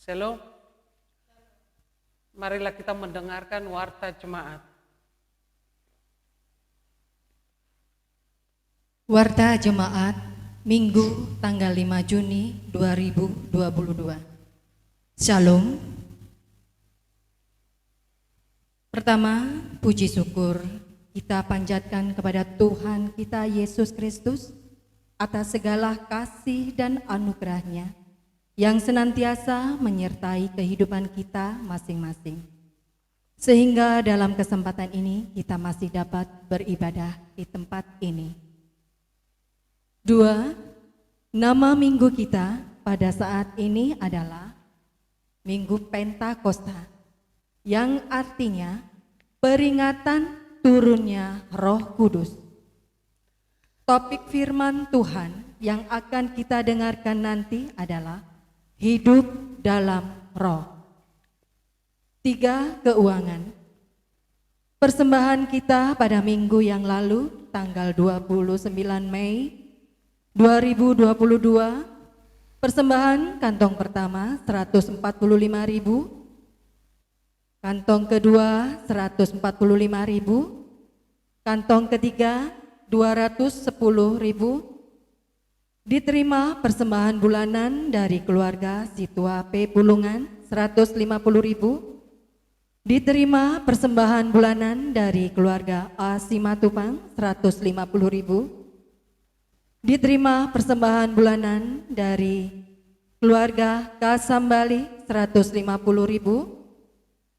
Shalom. Marilah kita mendengarkan warta jemaat. Warta Jemaat Minggu tanggal 5 Juni 2022. Shalom. Pertama, puji syukur kita panjatkan kepada Tuhan kita Yesus Kristus atas segala kasih dan anugerah-Nya yang senantiasa menyertai kehidupan kita masing-masing. Sehingga dalam kesempatan ini kita masih dapat beribadah di tempat ini. 2. Nama minggu kita pada saat ini adalah Minggu Pentakosta, yang artinya peringatan turunnya Roh Kudus. Topik firman Tuhan yang akan kita dengarkan nanti adalah hidup dalam Roh. 3. Keuangan. Persembahan kita pada minggu yang lalu, tanggal 29 Mei 2022, persembahan kantong pertama 145.000, kantong kedua 145.000, kantong ketiga 210.000. Diterima persembahan bulanan dari keluarga Situa P. Pulungan 150.000. Diterima persembahan bulanan dari keluarga A. Simatupang 150.000. Diterima persembahan bulanan dari keluarga K. Sambali 150.000.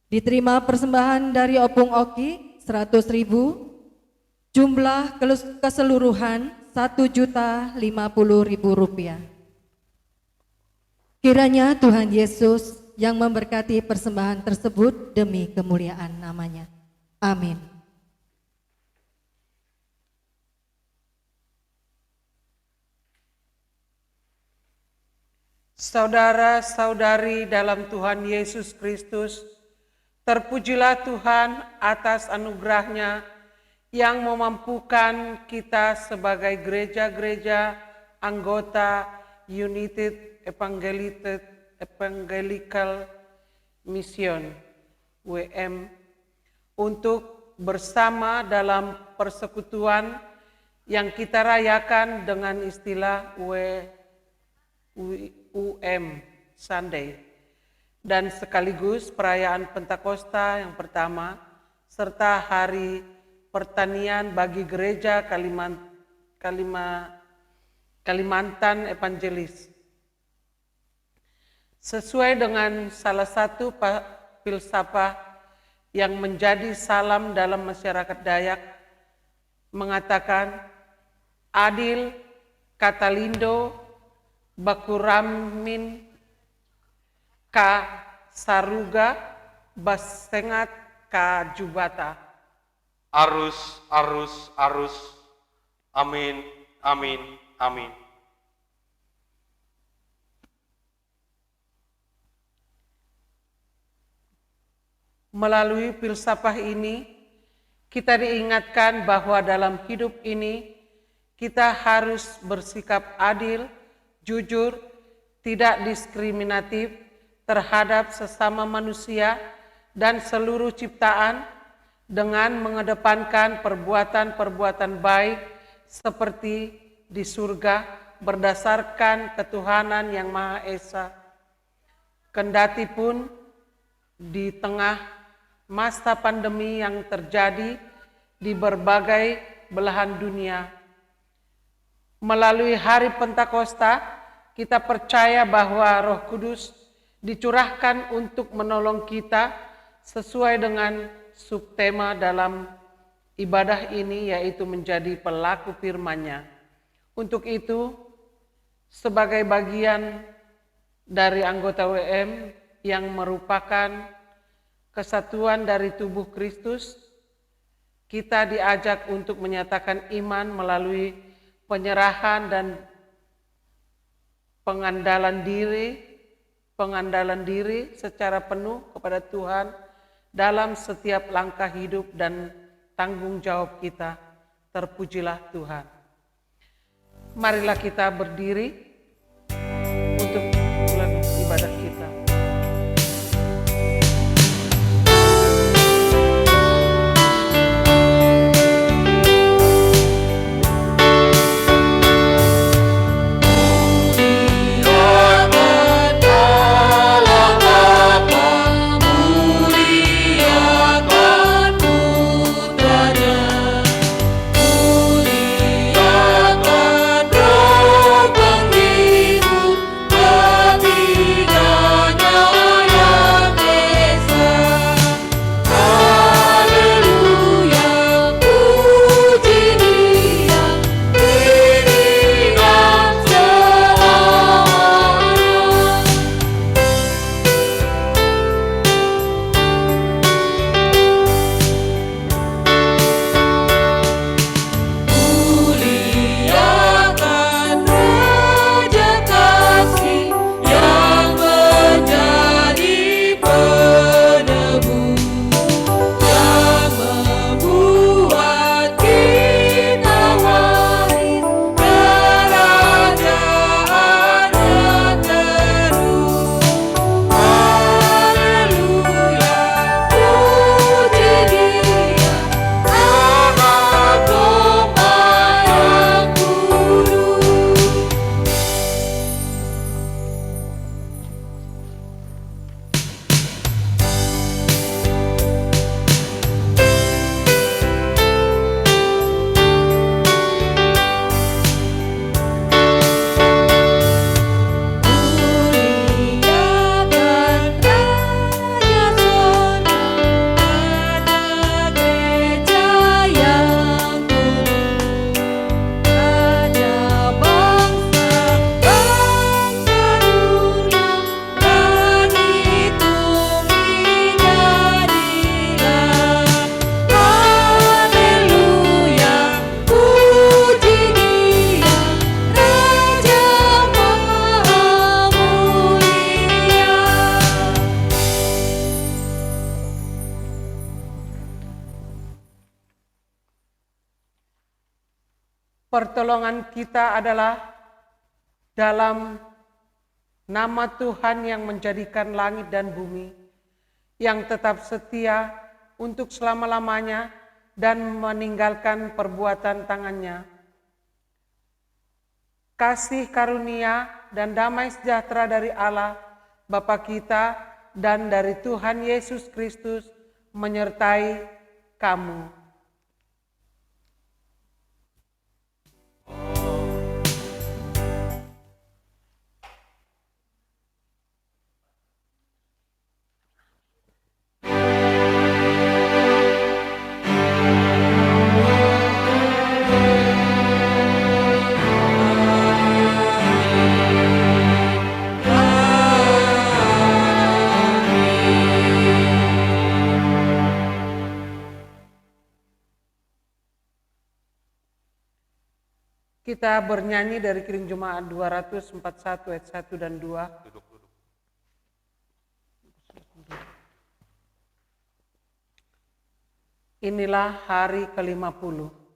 Diterima persembahan dari Opung Oki 100.000. Jumlah keseluruhan Rp1.050.000. Kiranya Tuhan Yesus yang memberkati persembahan tersebut demi kemuliaan nama-Nya. Amin. Saudara-saudari dalam Tuhan Yesus Kristus, terpujilah Tuhan atas anugerah-Nya yang memampukan kita sebagai gereja-gereja anggota United Evangelical Mission WM untuk bersama dalam persekutuan yang kita rayakan dengan istilah UM Sunday, dan sekaligus perayaan Pentakosta yang pertama serta hari pertanian bagi gereja Kalimantan Evangelis. Sesuai dengan salah satu filsafat yang menjadi salam dalam masyarakat Dayak, mengatakan adil katalindo bakuramin ka saruga basengat ka jubata. Arus, arus, arus. Amin, amin, amin. Melalui filsafat ini, kita diingatkan bahwa dalam hidup ini, kita harus bersikap adil, jujur, tidak diskriminatif terhadap sesama manusia dan seluruh ciptaan, dengan mengedepankan perbuatan-perbuatan baik seperti di surga berdasarkan ketuhanan yang Maha Esa. Kendati pun di tengah masa pandemi yang terjadi di berbagai belahan dunia, melalui hari Pentakosta kita percaya bahwa Roh Kudus dicurahkan untuk menolong kita sesuai dengan subtema dalam ibadah ini, yaitu menjadi pelaku firman-Nya. Untuk itu, sebagai bagian dari anggota WM yang merupakan kesatuan dari tubuh Kristus, kita diajak untuk menyatakan iman melalui penyerahan dan pengandalan diri secara penuh kepada Tuhan dalam setiap langkah hidup dan tanggung jawab kita. Terpujilah Tuhan. Marilah kita berdiri untuk bulan ibadah kita. Pertolongan kita adalah dalam nama Tuhan yang menjadikan langit dan bumi, yang tetap setia untuk selama-lamanya dan meninggalkan perbuatan tangannya. Kasih karunia dan damai sejahtera dari Allah Bapa kita dan dari Tuhan Yesus Kristus menyertai kamu. Kita bernyanyi dari Kirim Jemaat 241 ayat 1 dan 2. Duduk. Inilah hari ke-50.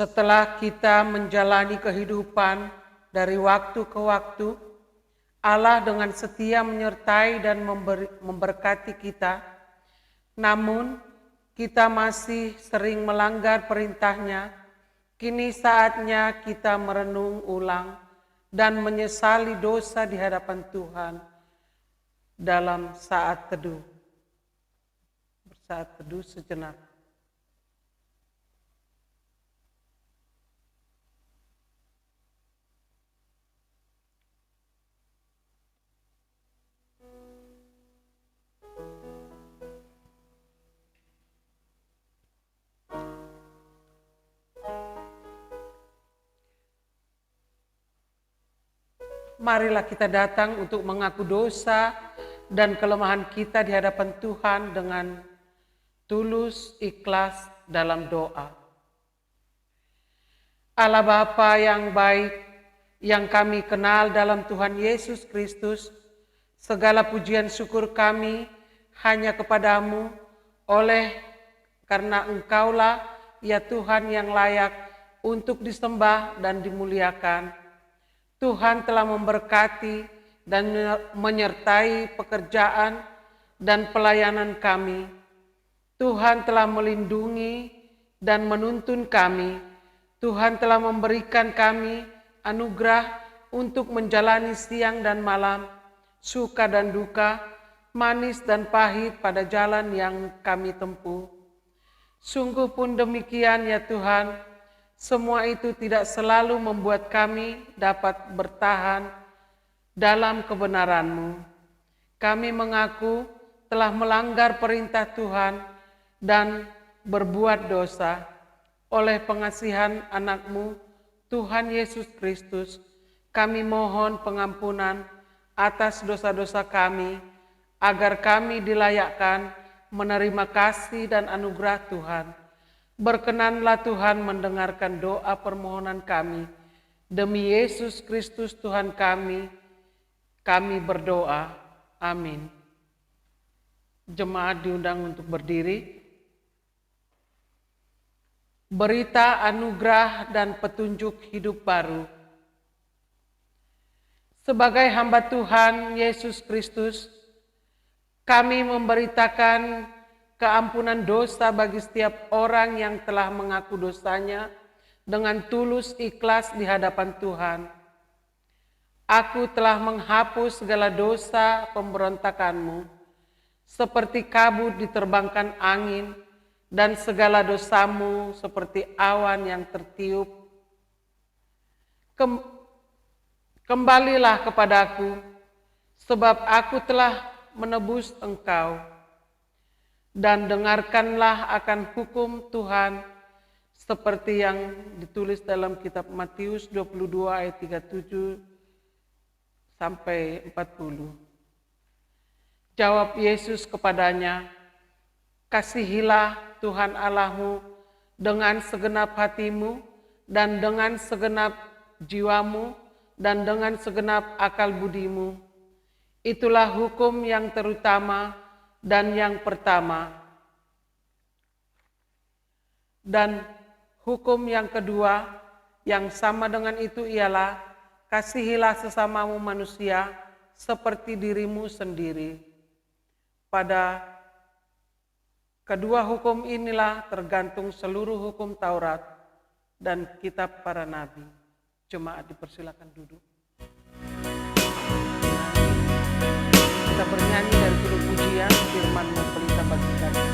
Setelah kita menjalani kehidupan dari waktu ke waktu, Allah dengan setia menyertai dan memberkati kita. Namun, kita masih sering melanggar perintah-Nya. Kini saatnya kita merenung ulang dan menyesali dosa di hadapan Tuhan dalam saat teduh. Bersaat teduh sejenak. Marilah kita datang untuk mengaku dosa dan kelemahan kita di hadapan Tuhan dengan tulus, ikhlas dalam doa. Allah Bapa yang baik, yang kami kenal dalam Tuhan Yesus Kristus, segala pujian syukur kami hanya kepadamu oleh karena Engkaulah ya Tuhan yang layak untuk disembah dan dimuliakan. Tuhan telah memberkati dan menyertai pekerjaan dan pelayanan kami. Tuhan telah melindungi dan menuntun kami. Tuhan telah memberikan kami anugerah untuk menjalani siang dan malam, suka dan duka, manis dan pahit pada jalan yang kami tempuh. Sungguh pun demikian ya Tuhan, semua itu tidak selalu membuat kami dapat bertahan dalam kebenaran-Mu. Kami mengaku telah melanggar perintah Tuhan dan berbuat dosa. Oleh pengasihan anak-Mu, Tuhan Yesus Kristus, kami mohon pengampunan atas dosa-dosa kami, agar kami dilayakkan menerima kasih dan anugerah Tuhan. Berkenanlah Tuhan mendengarkan doa permohonan kami. Demi Yesus Kristus Tuhan kami berdoa. Amin. Jemaat diundang untuk berdiri. Berita anugerah dan petunjuk hidup baru. Sebagai hamba Tuhan Yesus Kristus, kami memberitakan keampunan dosa bagi setiap orang yang telah mengaku dosanya dengan tulus ikhlas di hadapan Tuhan. Aku telah menghapus segala dosa pemberontakanmu, seperti kabut diterbangkan angin, dan segala dosamu seperti awan yang tertiup. Kembalilah kepadaku, sebab aku telah menebus engkau. Dan dengarkanlah akan hukum Tuhan, seperti yang ditulis dalam kitab Matius 22 ayat 37 sampai 40. Jawab Yesus kepadanya, kasihilah Tuhan Allahmu dengan segenap hatimu dan dengan segenap jiwamu dan dengan segenap akal budimu. Itulah hukum yang terutama dan yang pertama. Dan hukum yang kedua yang sama dengan itu ialah, kasihilah sesamamu manusia seperti dirimu sendiri. Pada kedua hukum inilah tergantung seluruh hukum Taurat dan kitab para nabi. Jemaat dipersilakan duduk. Kita bernyanyi dari judul pujian firman-Mu pelita bagi kami.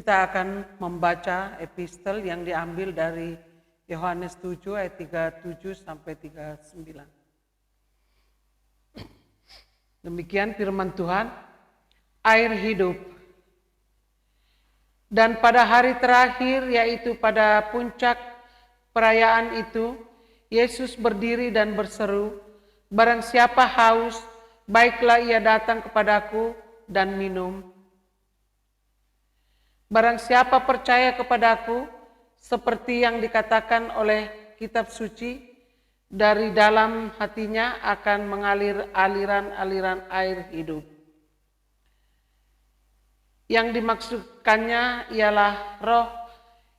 Kita akan membaca epistel yang diambil dari Yohanes 7 ayat 37 sampai 39. Demikian firman Tuhan, air hidup. Dan pada hari terakhir, yaitu pada puncak perayaan itu, Yesus berdiri dan berseru, "Barang siapa haus, baiklah ia datang kepadaku dan minum. Barang siapa percaya kepadaku, seperti yang dikatakan oleh kitab suci, dari dalam hatinya akan mengalir aliran-aliran air hidup." Yang dimaksudkannya ialah roh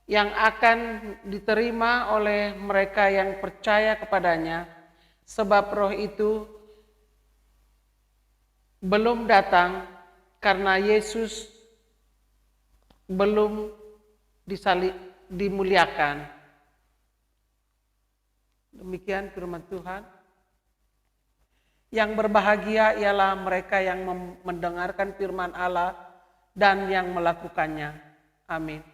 yang akan diterima oleh mereka yang percaya kepadanya, sebab roh itu belum datang karena Yesus belum dimuliakan. Demikian firman Tuhan. Yang berbahagia ialah mereka yang mendengarkan firman Allah dan yang melakukannya. Amin.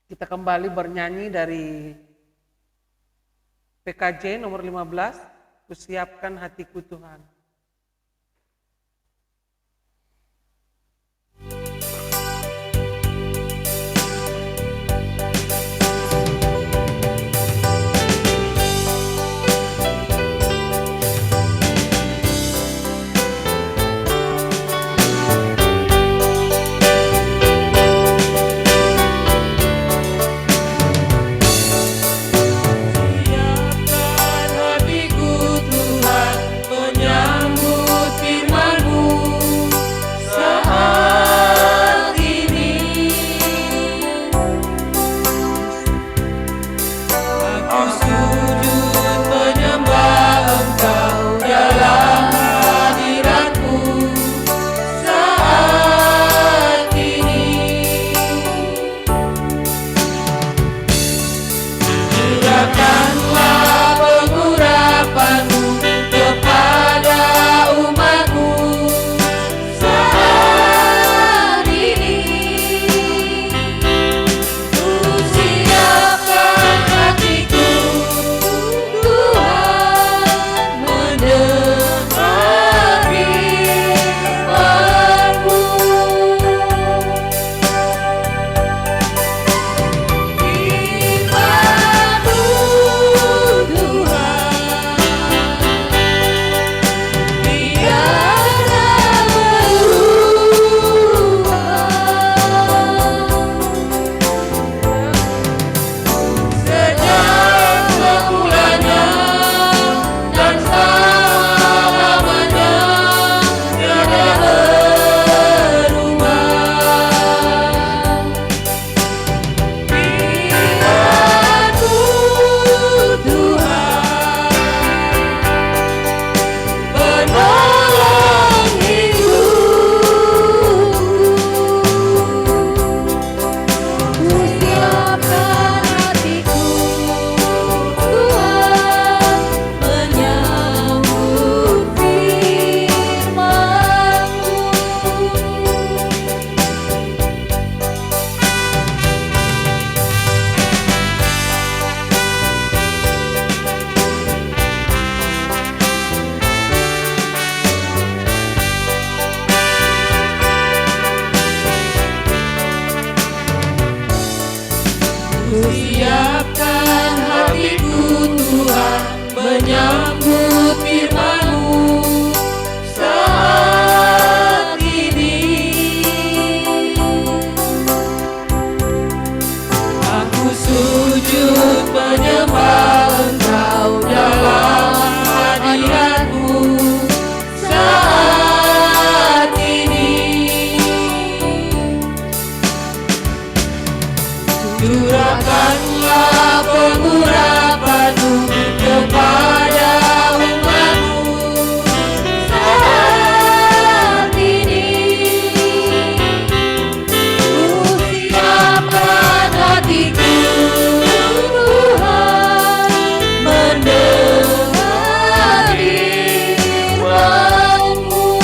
Kita kembali bernyanyi dari PKJ nomor 15, "Kusiapkan hatiku Tuhan." Siapkan hatiku Tuhan, menyambut firman-Mu saat ini. Aku sujud menyembah Engkau dalam hadirat-Mu saat ini. Curahkanlah pengurapan-Mu kepada umat-Mu saat ini. Ku siapkan hatiku Tuhan, mendengar firman-Mu.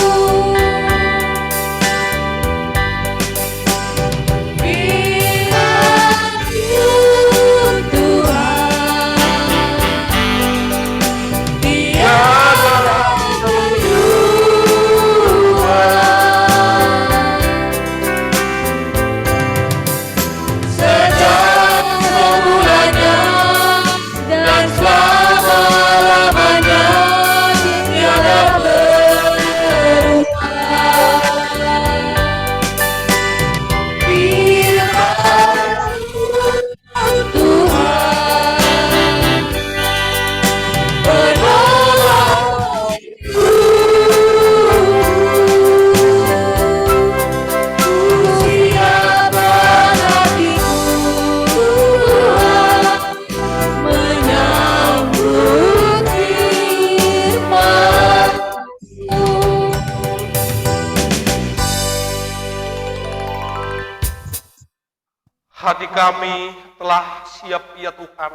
hati kami telah siap ya Tuhan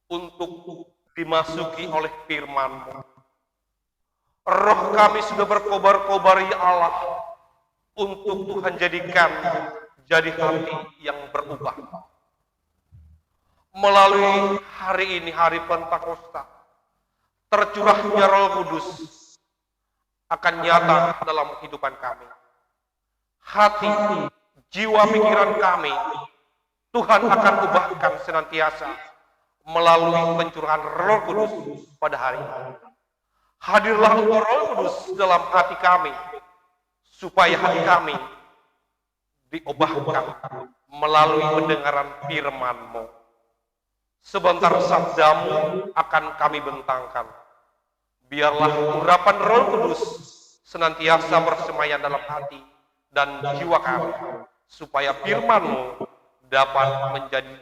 untuk dimasuki oleh firman-Mu. Roh kami sudah berkobar-kobar ya Allah untuk Tuhan jadikan jadi hati yang berubah. Melalui hari ini, hari Pentakosta, tercurahnya Roh Kudus akan nyata dalam kehidupan kami. Hati, jiwa, pikiran kami, Tuhan akan ubahkan senantiasa melalui pencurahan Roh Kudus pada hari ini. Hadirlah Roh Kudus dalam hati kami, supaya hati kami diubahkan melalui pendengaran firman-Mu. Sebentar sabdamu akan kami bentangkan. Biarlah urapan Roh Kudus senantiasa bersemayam dalam hati dan jiwa kami, supaya firman-Mu dapat menjadi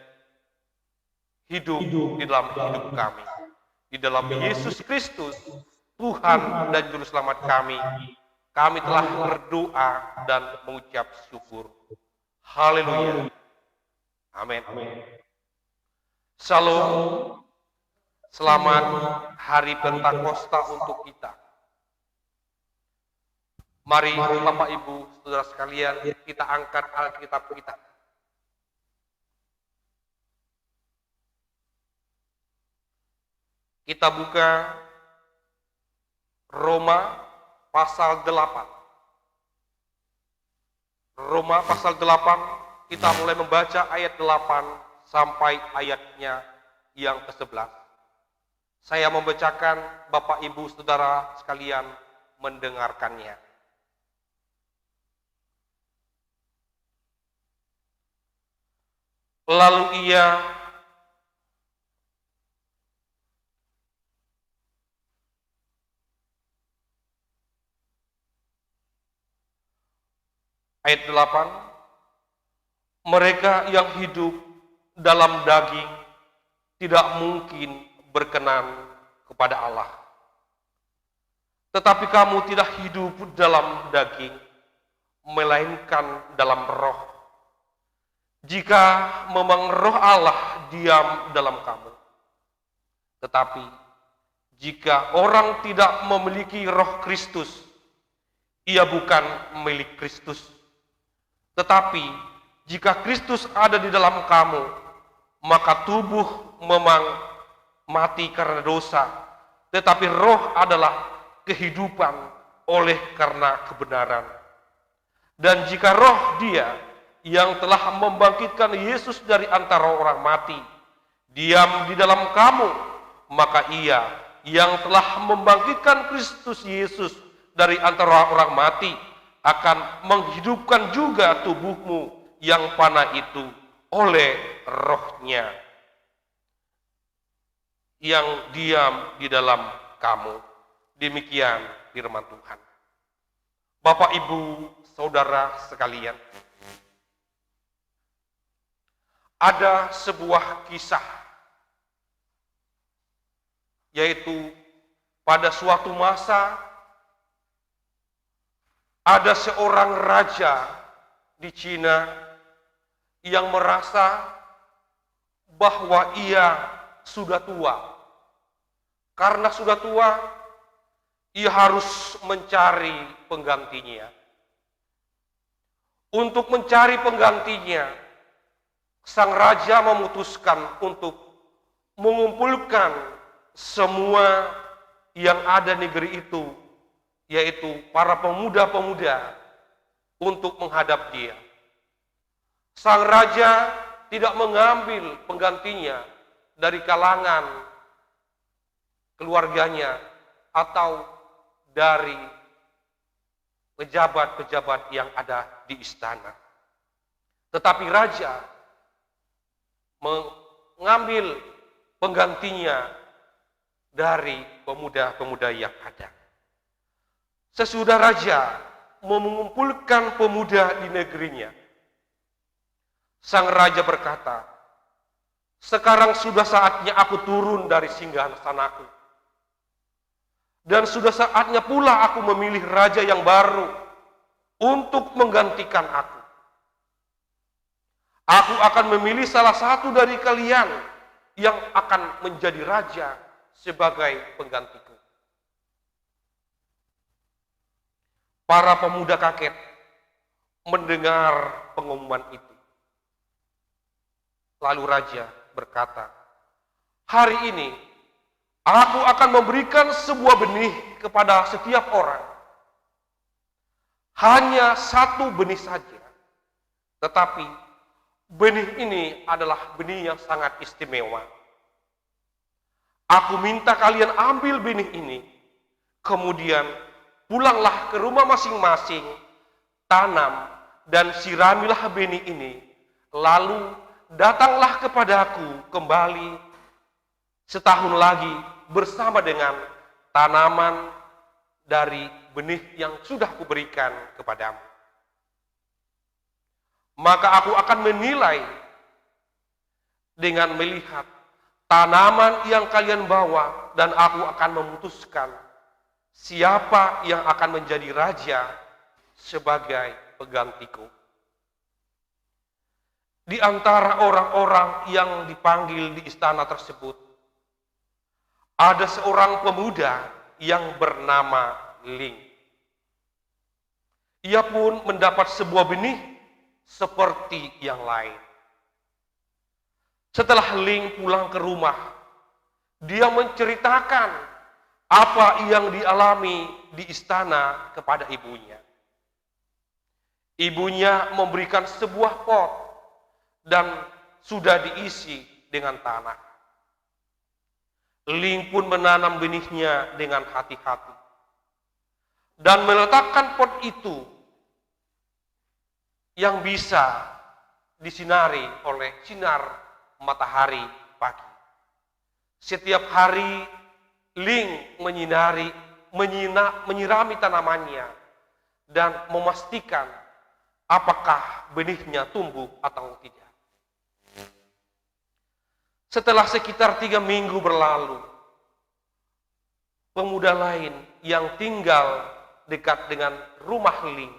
hidup di dalam hidup kami. Di dalam Yesus Kristus, Tuhan dan Juru Selamat kami telah berdoa dan mengucap syukur. Haleluya. Amin. Shalom. Selamat hari Pentakosta untuk kita. Mari Bapak Ibu, Saudara sekalian, kita angkat Alkitab kita. Kita buka Roma pasal 8. Roma pasal 8, kita mulai membaca ayat 8 sampai ayatnya yang ke-11. Saya membacakan, Bapak Ibu Saudara sekalian mendengarkannya. Lalu ia ayat 8, mereka yang hidup dalam daging tidak mungkin berkenan kepada Allah. Tetapi kamu tidak hidup dalam daging, melainkan dalam roh. Jika memang roh Allah diam dalam kamu. Tetapi jika orang tidak memiliki roh Kristus, ia bukan milik Kristus. Tetapi jika Kristus ada di dalam kamu, maka tubuh memang mati karena dosa, tetapi roh adalah kehidupan oleh karena kebenaran. Dan jika roh Dia yang telah membangkitkan Yesus dari antara orang mati diam di dalam kamu, maka Ia yang telah membangkitkan Kristus Yesus dari antara orang mati akan menghidupkan juga tubuhmu yang fana itu oleh rohnya yang diam di dalam kamu. Demikian firman Tuhan. Bapak, Ibu, Saudara sekalian, ada sebuah kisah, yaitu pada suatu masa ada seorang raja di Cina yang merasa bahwa ia sudah tua. Karena sudah tua, ia harus mencari penggantinya. Untuk mencari penggantinya, sang raja memutuskan untuk mengumpulkan semua yang ada di negeri itu, yaitu para pemuda-pemuda, untuk menghadap dia. Sang raja tidak mengambil penggantinya dari kalangan keluarganya atau dari pejabat-pejabat yang ada di istana. Tetapi raja mengambil penggantinya dari pemuda-pemuda yang ada. Sesudah raja mengumpulkan pemuda di negerinya, sang raja berkata, sekarang sudah saatnya aku turun dari singgasanaku. Dan sudah saatnya pula aku memilih raja yang baru untuk menggantikan aku. Aku akan memilih salah satu dari kalian yang akan menjadi raja sebagai penggantiku. Para pemuda kaget mendengar pengumuman itu. Lalu raja berkata, "Hari ini aku akan memberikan sebuah benih kepada setiap orang. Hanya satu benih saja. Tetapi benih ini adalah benih yang sangat istimewa. Aku minta kalian ambil benih ini, kemudian pulanglah ke rumah masing-masing, tanam dan siramilah benih ini, lalu datanglah kepadaku kembali setahun lagi bersama dengan tanaman dari benih yang sudah kuberikan kepadamu. Maka aku akan menilai dengan melihat tanaman yang kalian bawa, dan aku akan memutuskan siapa yang akan menjadi raja sebagai penggantiku." Di antara orang-orang yang dipanggil di istana tersebut, ada seorang pemuda yang bernama Ling. Ia pun mendapat sebuah benih seperti yang lain. Setelah Ling pulang ke rumah, dia menceritakan apa yang dialami di istana kepada ibunya. Ibunya memberikan sebuah pot dan sudah diisi dengan tanah. Ling pun menanam benihnya dengan hati-hati dan meletakkan pot itu yang bisa disinari oleh sinar matahari pagi. Setiap hari Ling menyirami tanamannya dan memastikan apakah benihnya tumbuh atau tidak. Setelah sekitar 3 minggu berlalu, pemuda lain yang tinggal dekat dengan rumah Ling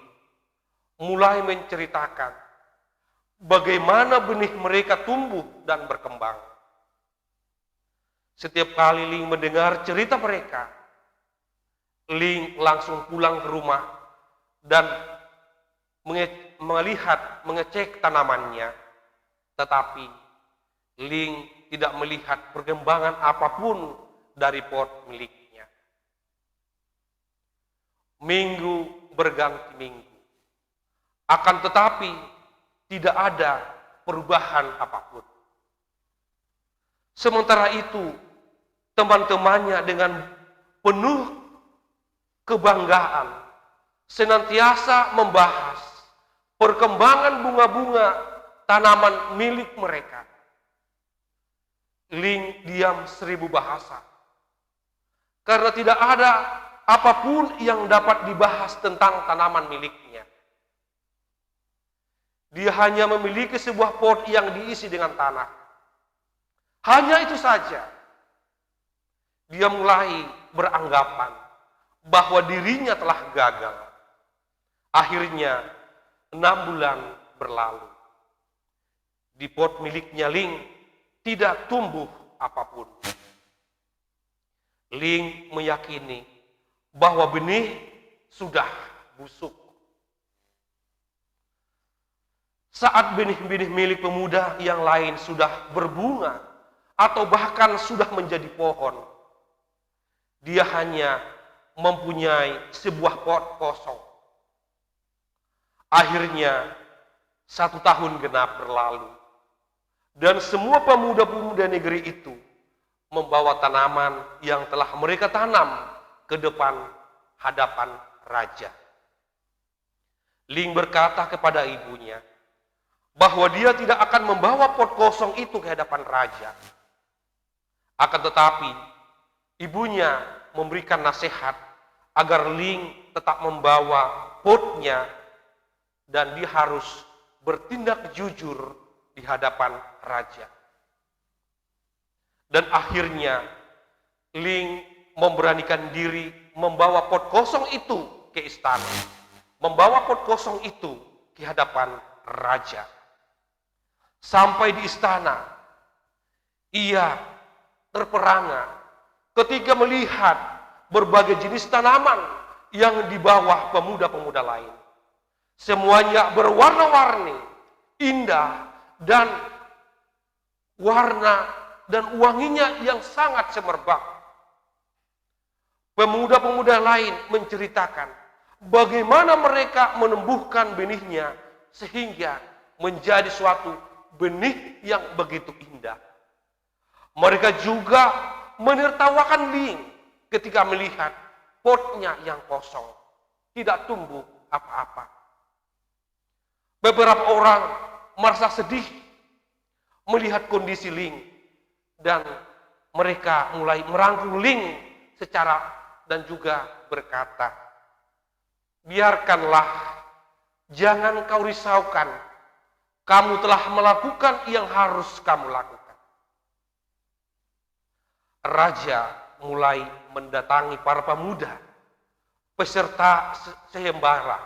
mulai menceritakan bagaimana benih mereka tumbuh dan berkembang. Setiap kali Ling mendengar cerita mereka, Ling langsung pulang ke rumah dan mengecek tanamannya. Tetapi Ling tidak melihat perkembangan apapun dari pot miliknya. Minggu berganti minggu. Akan tetapi tidak ada perubahan apapun. Sementara itu, teman-temannya dengan penuh kebanggaan senantiasa membahas perkembangan bunga-bunga tanaman milik mereka. Ling diam 1000 bahasa, karena tidak ada apapun yang dapat dibahas tentang tanaman miliknya. Dia hanya memiliki sebuah pot yang diisi dengan tanah. Hanya itu saja. Dia mulai beranggapan bahwa dirinya telah gagal. Akhirnya 6 bulan berlalu. Di pot miliknya Ling tidak tumbuh apapun. Ling meyakini bahwa benih sudah busuk. Saat benih-benih milik pemuda yang lain sudah berbunga atau bahkan sudah menjadi pohon, dia hanya mempunyai sebuah pot kosong. Akhirnya 1 tahun genap berlalu, dan semua pemuda-pemuda negeri itu membawa tanaman yang telah mereka tanam ke depan hadapan raja. Ling berkata kepada ibunya bahwa dia tidak akan membawa pot kosong itu ke hadapan raja. Akan tetapi, ibunya memberikan nasihat agar Ling tetap membawa potnya dan dia harus bertindak jujur di hadapan raja. Dan akhirnya, Ling memberanikan diri membawa pot kosong itu ke istana. Membawa pot kosong itu ke hadapan raja. Sampai di istana, ia terperangah ketika melihat berbagai jenis tanaman yang di bawah pemuda-pemuda lain. Semuanya berwarna-warni, indah, dan warna dan wanginya yang sangat semerbak. Pemuda-pemuda lain menceritakan bagaimana mereka menumbuhkan benihnya sehingga menjadi suatu benih yang begitu indah. Mereka juga menertawakan Ling ketika melihat potnya yang kosong, tidak tumbuh apa-apa. Beberapa orang merasa sedih melihat kondisi Ling dan mereka mulai merangkul Ling secara dan juga berkata, "Biarkanlah, jangan kau risaukan. Kamu telah melakukan yang harus kamu lakukan." Raja mulai mendatangi para pemuda, peserta sayembara,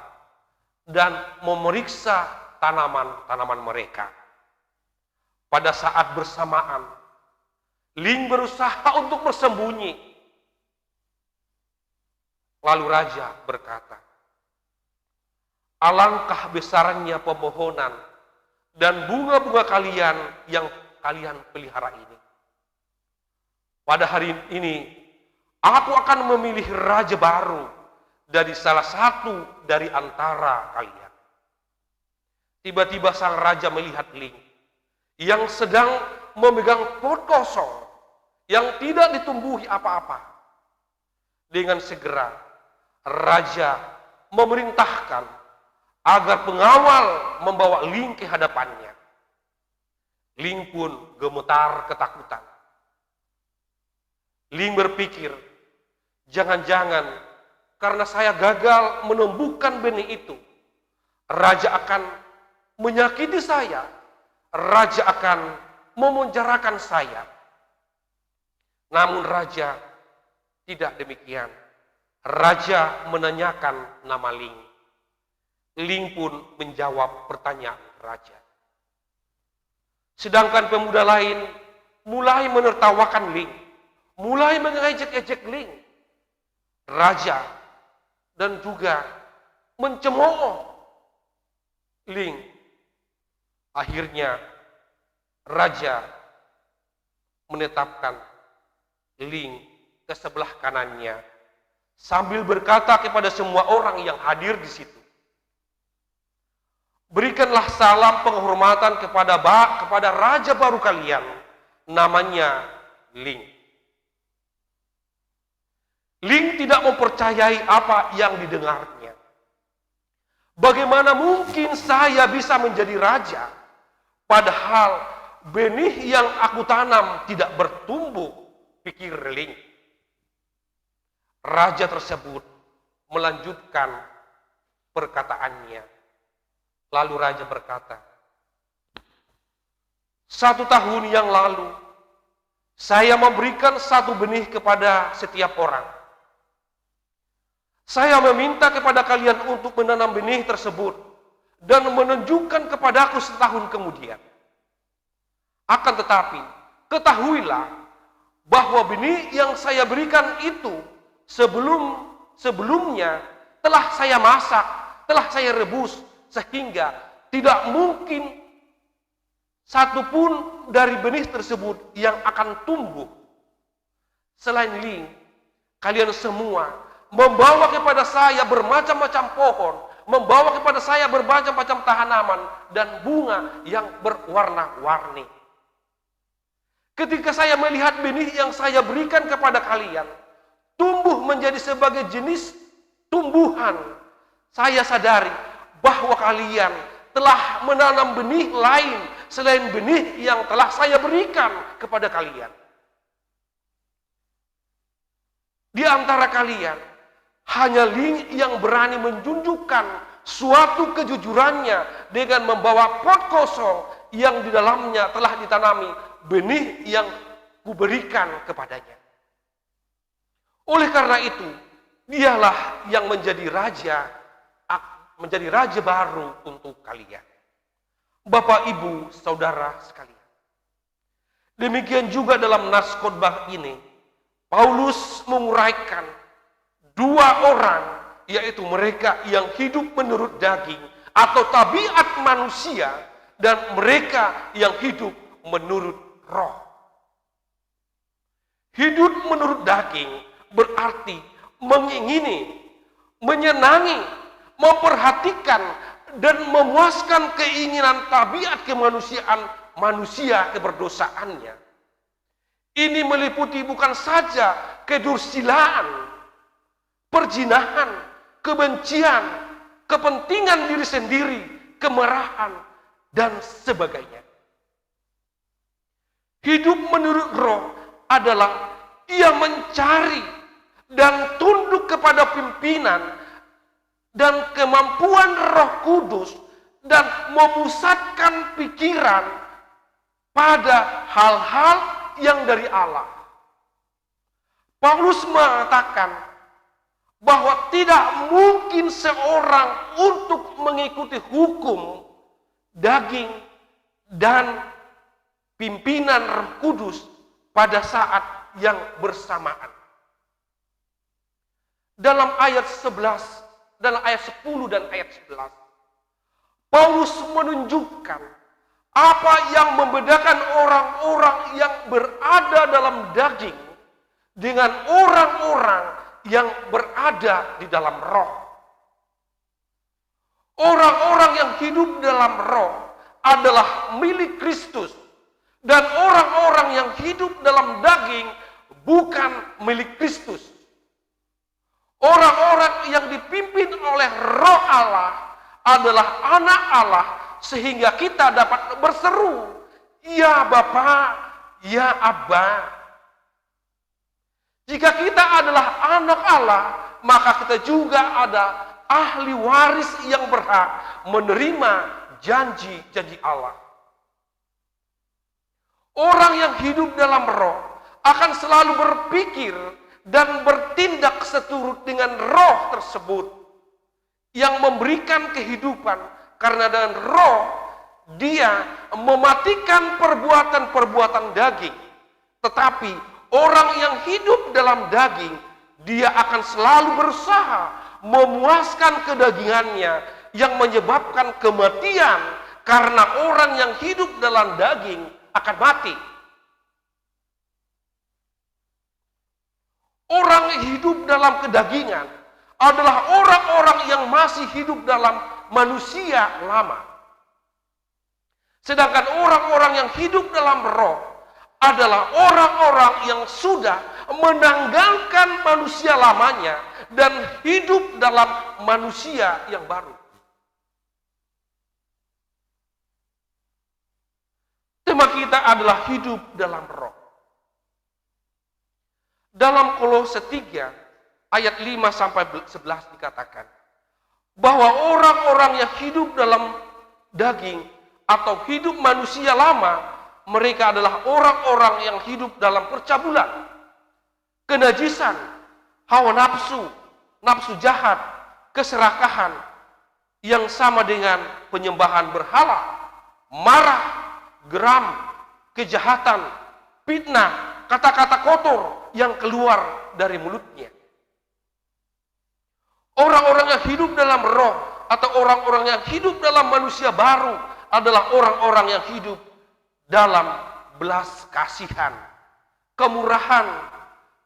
dan memeriksa tanaman-tanaman mereka. Pada saat bersamaan, Ling berusaha untuk bersembunyi. Lalu raja berkata, "Alangkah besarnya pemohonan dan bunga-bunga kalian yang kalian pelihara ini. Pada hari ini, aku akan memilih raja baru dari salah satu dari antara kalian." Tiba-tiba sang raja melihat Ling yang sedang memegang pot kosong yang tidak ditumbuhi apa-apa. Dengan segera, raja memerintahkan agar pengawal membawa Ling ke hadapannya. Ling pun gemetar ketakutan. Ling berpikir, jangan-jangan karena saya gagal menumbuhkan benih itu, raja akan menyakiti saya, raja akan memenjarakan saya. Namun raja tidak demikian. Raja menanyakan nama Ling. Ling pun menjawab pertanyaan raja. Sedangkan pemuda lain mulai menertawakan Ling, mulai mengejek-ejek Ling. Raja dan juga mencemooh Ling. Akhirnya raja menetapkan Ling ke sebelah kanannya sambil berkata kepada semua orang yang hadir di situ, "Berikanlah salam penghormatan kepada raja baru kalian, namanya Ling." Ling tidak mempercayai apa yang didengarnya. Bagaimana mungkin saya bisa menjadi raja, padahal benih yang aku tanam tidak bertumbuh, pikir Ling. Raja tersebut melanjutkan perkataannya. Lalu raja berkata, "1 tahun yang lalu, saya memberikan 1 benih kepada setiap orang. Saya meminta kepada kalian untuk menanam benih tersebut dan menunjukkan kepadaku setahun kemudian. Akan tetapi, ketahuilah bahwa benih yang saya berikan itu sebelumnya telah saya masak, telah saya rebus, sehingga tidak mungkin satupun dari benih tersebut yang akan tumbuh. Selain Ling, kalian semua membawa kepada saya bermacam-macam pohon, membawa kepada saya bermacam-macam tanaman dan bunga yang berwarna-warni. Ketika saya melihat benih yang saya berikan kepada kalian tumbuh menjadi sebagai jenis tumbuhan, saya sadari bahwa kalian telah menanam benih lain selain benih yang telah saya berikan kepada kalian. Di antara kalian, hanya Ling yang berani menunjukkan suatu kejujurannya dengan membawa pot kosong yang di dalamnya telah ditanami benih yang kuberikan kepadanya. Oleh karena itu, dialah yang menjadi raja baru untuk kalian. Bapak, Ibu, Saudara sekalian. Demikian juga dalam nas khotbah ini, Paulus menguraikan dua orang, yaitu mereka yang hidup menurut daging atau tabiat manusia, dan mereka yang hidup menurut roh. Hidup menurut daging berarti mengingini, menyenangi, memperhatikan, dan memuaskan keinginan tabiat kemanusiaan manusia keberdosaannya. Ini meliputi bukan saja kedursilaan, perjinahan, kebencian, kepentingan diri sendiri, kemarahan, dan sebagainya. Hidup menurut roh adalah ia mencari dan tunduk kepada pimpinan dan kemampuan Roh Kudus dan memusatkan pikiran pada hal-hal yang dari Allah. Paulus mengatakan bahwa tidak mungkin seorang untuk mengikuti hukum daging dan pimpinan Roh Kudus pada saat yang bersamaan. Dalam ayat 11, dalam ayat 10 dan ayat 11, Paulus menunjukkan apa yang membedakan orang-orang yang berada dalam daging dengan orang-orang yang berada di dalam roh. Orang-orang yang hidup dalam roh adalah milik Kristus, dan orang-orang yang hidup dalam daging bukan milik Kristus. Orang-orang yang dipimpin oleh Roh Allah adalah anak Allah, sehingga kita dapat berseru, "Ya Bapa, ya Abba." Jika kita adalah anak Allah, maka kita juga ada ahli waris yang berhak menerima janji-janji Allah. Orang yang hidup dalam roh akan selalu berpikir dan bertindak seturut dengan roh tersebut yang memberikan kehidupan, karena dengan roh dia mematikan perbuatan-perbuatan daging. Tetapi orang yang hidup dalam daging, dia akan selalu berusaha memuaskan kedagingannya yang menyebabkan kematian, karena orang yang hidup dalam daging akan mati. Orang hidup dalam kedagingan adalah orang-orang yang masih hidup dalam manusia lama. Sedangkan orang-orang yang hidup dalam roh adalah orang-orang yang sudah menanggalkan manusia lamanya dan hidup dalam manusia yang baru. Tema kita adalah hidup dalam roh. Dalam Kolose 3 ayat 5 sampai 11 dikatakan bahwa orang-orang yang hidup dalam daging atau hidup manusia lama, mereka adalah orang-orang yang hidup dalam percabulan, kenajisan, hawa nafsu, nafsu jahat, keserakahan yang sama dengan penyembahan berhala, marah, geram, kejahatan, fitnah, kata-kata kotor yang keluar dari mulutnya. Orang-orang yang hidup dalam roh atau orang-orang yang hidup dalam manusia baru adalah orang-orang yang hidup dalam belas kasihan, kemurahan,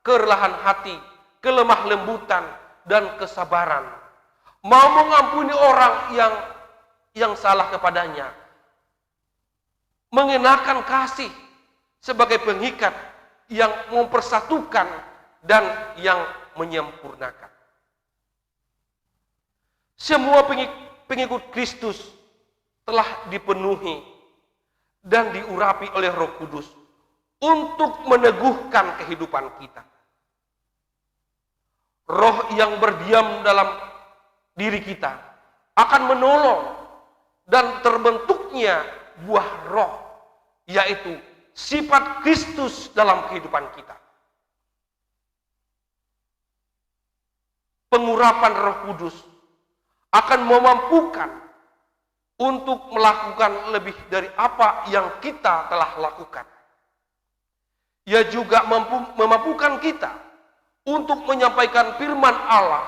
kerelaan hati, kelemah lembutan, dan kesabaran. Mau mengampuni orang yang salah kepadanya, mengenakan kasih sebagai pengikat yang mempersatukan dan yang menyempurnakan. Semua pengikut Kristus telah dipenuhi dan diurapi oleh Roh Kudus untuk meneguhkan kehidupan kita. Roh yang berdiam dalam diri kita akan menolong dan terbentuknya buah roh, yaitu sifat Kristus dalam kehidupan kita. Pengurapan Roh Kudus akan memampukan untuk melakukan lebih dari apa yang kita telah lakukan. Ia juga memampukan kita untuk menyampaikan firman Allah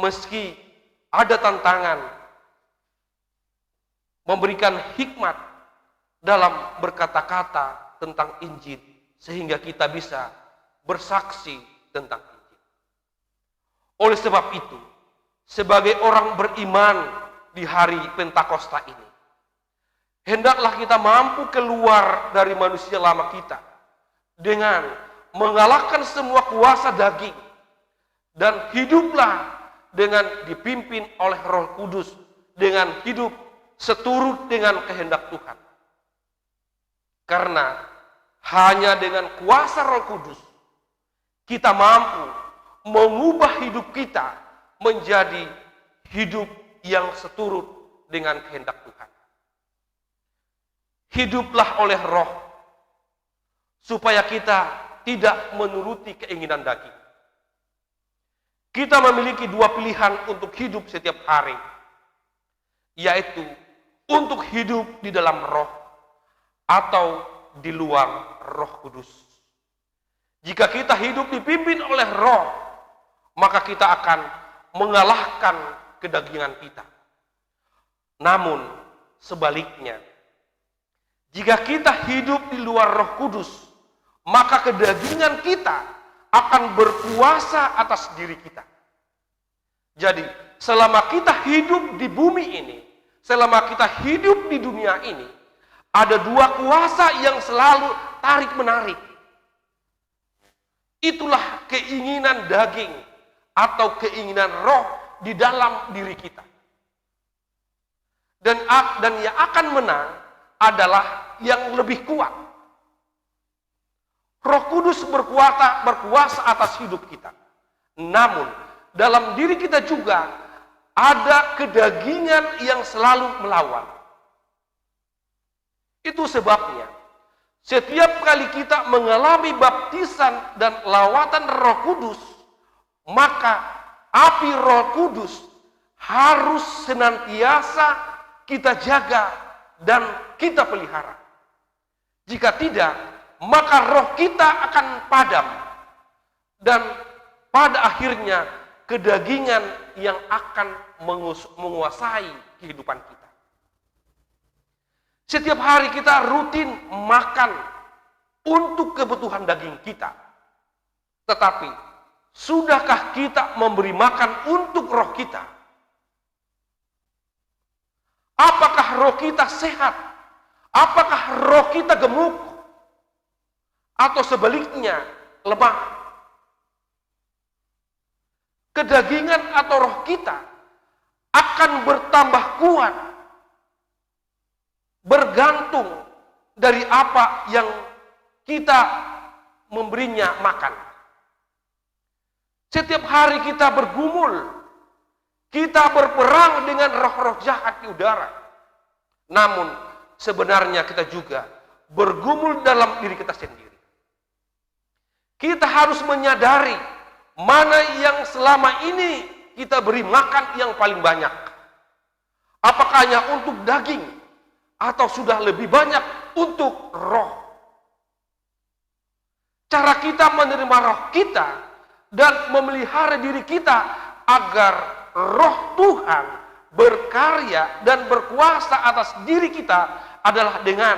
meski ada tantangan, memberikan hikmat dalam berkata-kata tentang Injil sehingga kita bisa bersaksi tentang Injil. Oleh sebab itu, sebagai orang beriman di hari Pentakosta ini, hendaklah kita mampu keluar dari manusia lama kita dengan mengalahkan semua kuasa daging dan hiduplah dengan dipimpin oleh Roh Kudus, dengan hidup seturut dengan kehendak Tuhan. Karena hanya dengan kuasa Roh Kudus kita mampu mengubah hidup kita menjadi hidup yang seturut dengan kehendak Tuhan. Hiduplah oleh Roh supaya kita tidak menuruti keinginan daging. Kita memiliki dua pilihan untuk hidup setiap hari, yaitu untuk hidup di dalam Roh atau di luar Roh Kudus. Jika kita hidup dipimpin oleh Roh, maka kita akan mengalahkan kedagingan kita. Namun sebaliknya, jika kita hidup di luar Roh Kudus, maka kedagingan kita akan berkuasa atas diri kita. Jadi, selama kita hidup di bumi ini, selama kita hidup di dunia ini, ada dua kuasa yang selalu tarik-menarik. Itulah keinginan daging atau keinginan roh di dalam diri kita. Dan yang akan menang adalah yang lebih kuat. Roh Kudus berkuasa atas hidup kita. Namun, dalam diri kita juga ada kedagingan yang selalu melawan. Itu sebabnya, setiap kali kita mengalami baptisan dan lawatan Roh Kudus, maka api Roh Kudus harus senantiasa kita jaga dan kita pelihara. Jika tidak, maka roh kita akan padam dan pada akhirnya kedagingan yang akan menguasai kehidupan kita. Setiap hari kita rutin makan untuk kebutuhan daging kita. Tetapi, sudahkah kita memberi makan untuk roh kita? Apakah roh kita sehat? Apakah roh kita gemuk? Atau sebaliknya, lemah? Kedagingan atau roh kita akan bertambah kuat bergantung dari apa yang kita memberinya makan. Setiap hari kita bergumul, kita berperang dengan roh-roh jahat di udara. Namun sebenarnya kita juga bergumul dalam diri kita sendiri. Kita harus menyadari mana yang selama ini kita beri makan yang paling banyak. Apakah hanya untuk daging atau sudah lebih banyak untuk roh? Cara kita menerima roh kita dan memelihara diri kita agar roh Tuhan berkarya dan berkuasa atas diri kita adalah dengan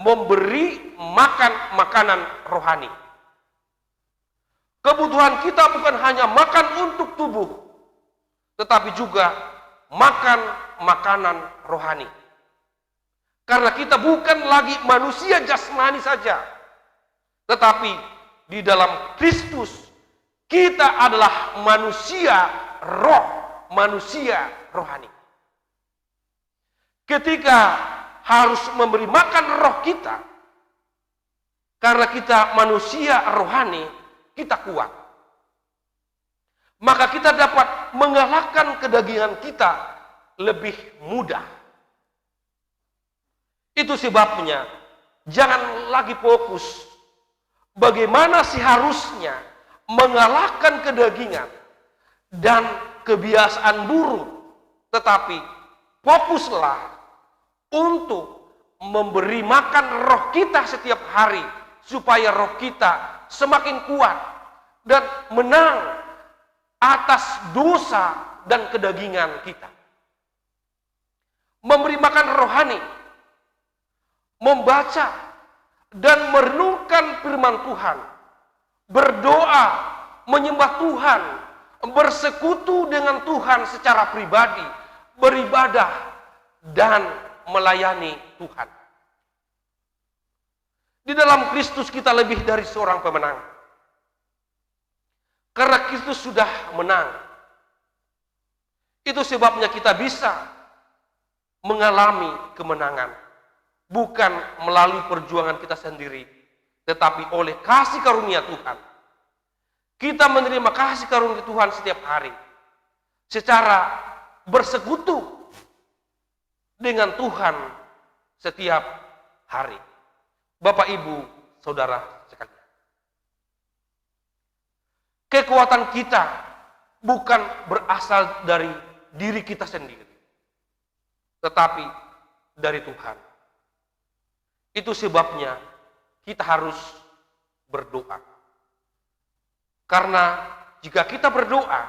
memberi makan makanan rohani. Kebutuhan kita bukan hanya makan untuk tubuh, tetapi juga makan makanan rohani. Karena kita bukan lagi manusia jasmani saja, tetapi di dalam Kristus kita adalah manusia roh, manusia rohani. Ketika harus memberi makan roh kita, karena kita manusia rohani, kita kuat. Maka kita dapat mengalahkan kedagingan kita lebih mudah. Itu sebabnya jangan lagi fokus bagaimana seharusnya mengalahkan kedagingan dan kebiasaan buruk, tetapi fokuslah untuk memberi makan roh kita setiap hari, supaya roh kita semakin kuat dan menang atas dosa dan kedagingan kita. Memberi makan rohani, membaca dan merenungkan firman Tuhan, berdoa, menyembah Tuhan, bersekutu dengan Tuhan secara pribadi, beribadah, dan melayani Tuhan. Di dalam Kristus kita lebih dari seorang pemenang. Karena Kristus sudah menang. Itu sebabnya kita bisa mengalami kemenangan. Bukan melalui perjuangan kita sendiri, tetapi oleh kasih karunia Tuhan. Kita menerima kasih karunia Tuhan setiap hari. Secara bersekutu dengan Tuhan setiap hari. Bapak, Ibu, Saudara sekalian. Kekuatan kita bukan berasal dari diri kita sendiri, tetapi dari Tuhan. Itu sebabnya kita harus berdoa. Karena jika kita berdoa,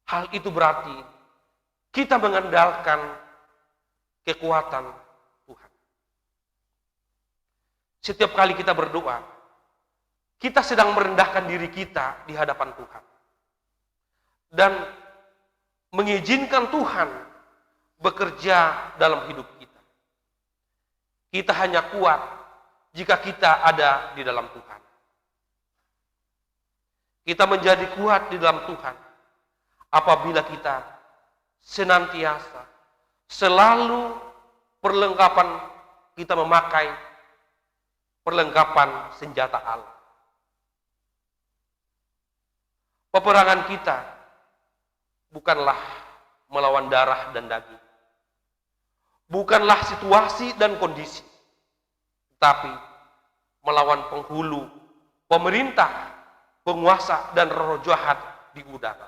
hal itu berarti kita mengandalkan kekuatan Tuhan. Setiap kali kita berdoa, kita sedang merendahkan diri kita di hadapan Tuhan. Dan mengizinkan Tuhan bekerja dalam hidup kita. Kita hanya kuat jika kita ada di dalam Tuhan. Kita menjadi kuat di dalam Tuhan apabila kita senantiasa, selalu perlengkapan kita memakai perlengkapan senjata Allah. Peperangan kita bukanlah melawan darah dan daging. Bukanlah situasi dan kondisi, tapi melawan penghulu, pemerintah, penguasa, dan roh jahat di udara.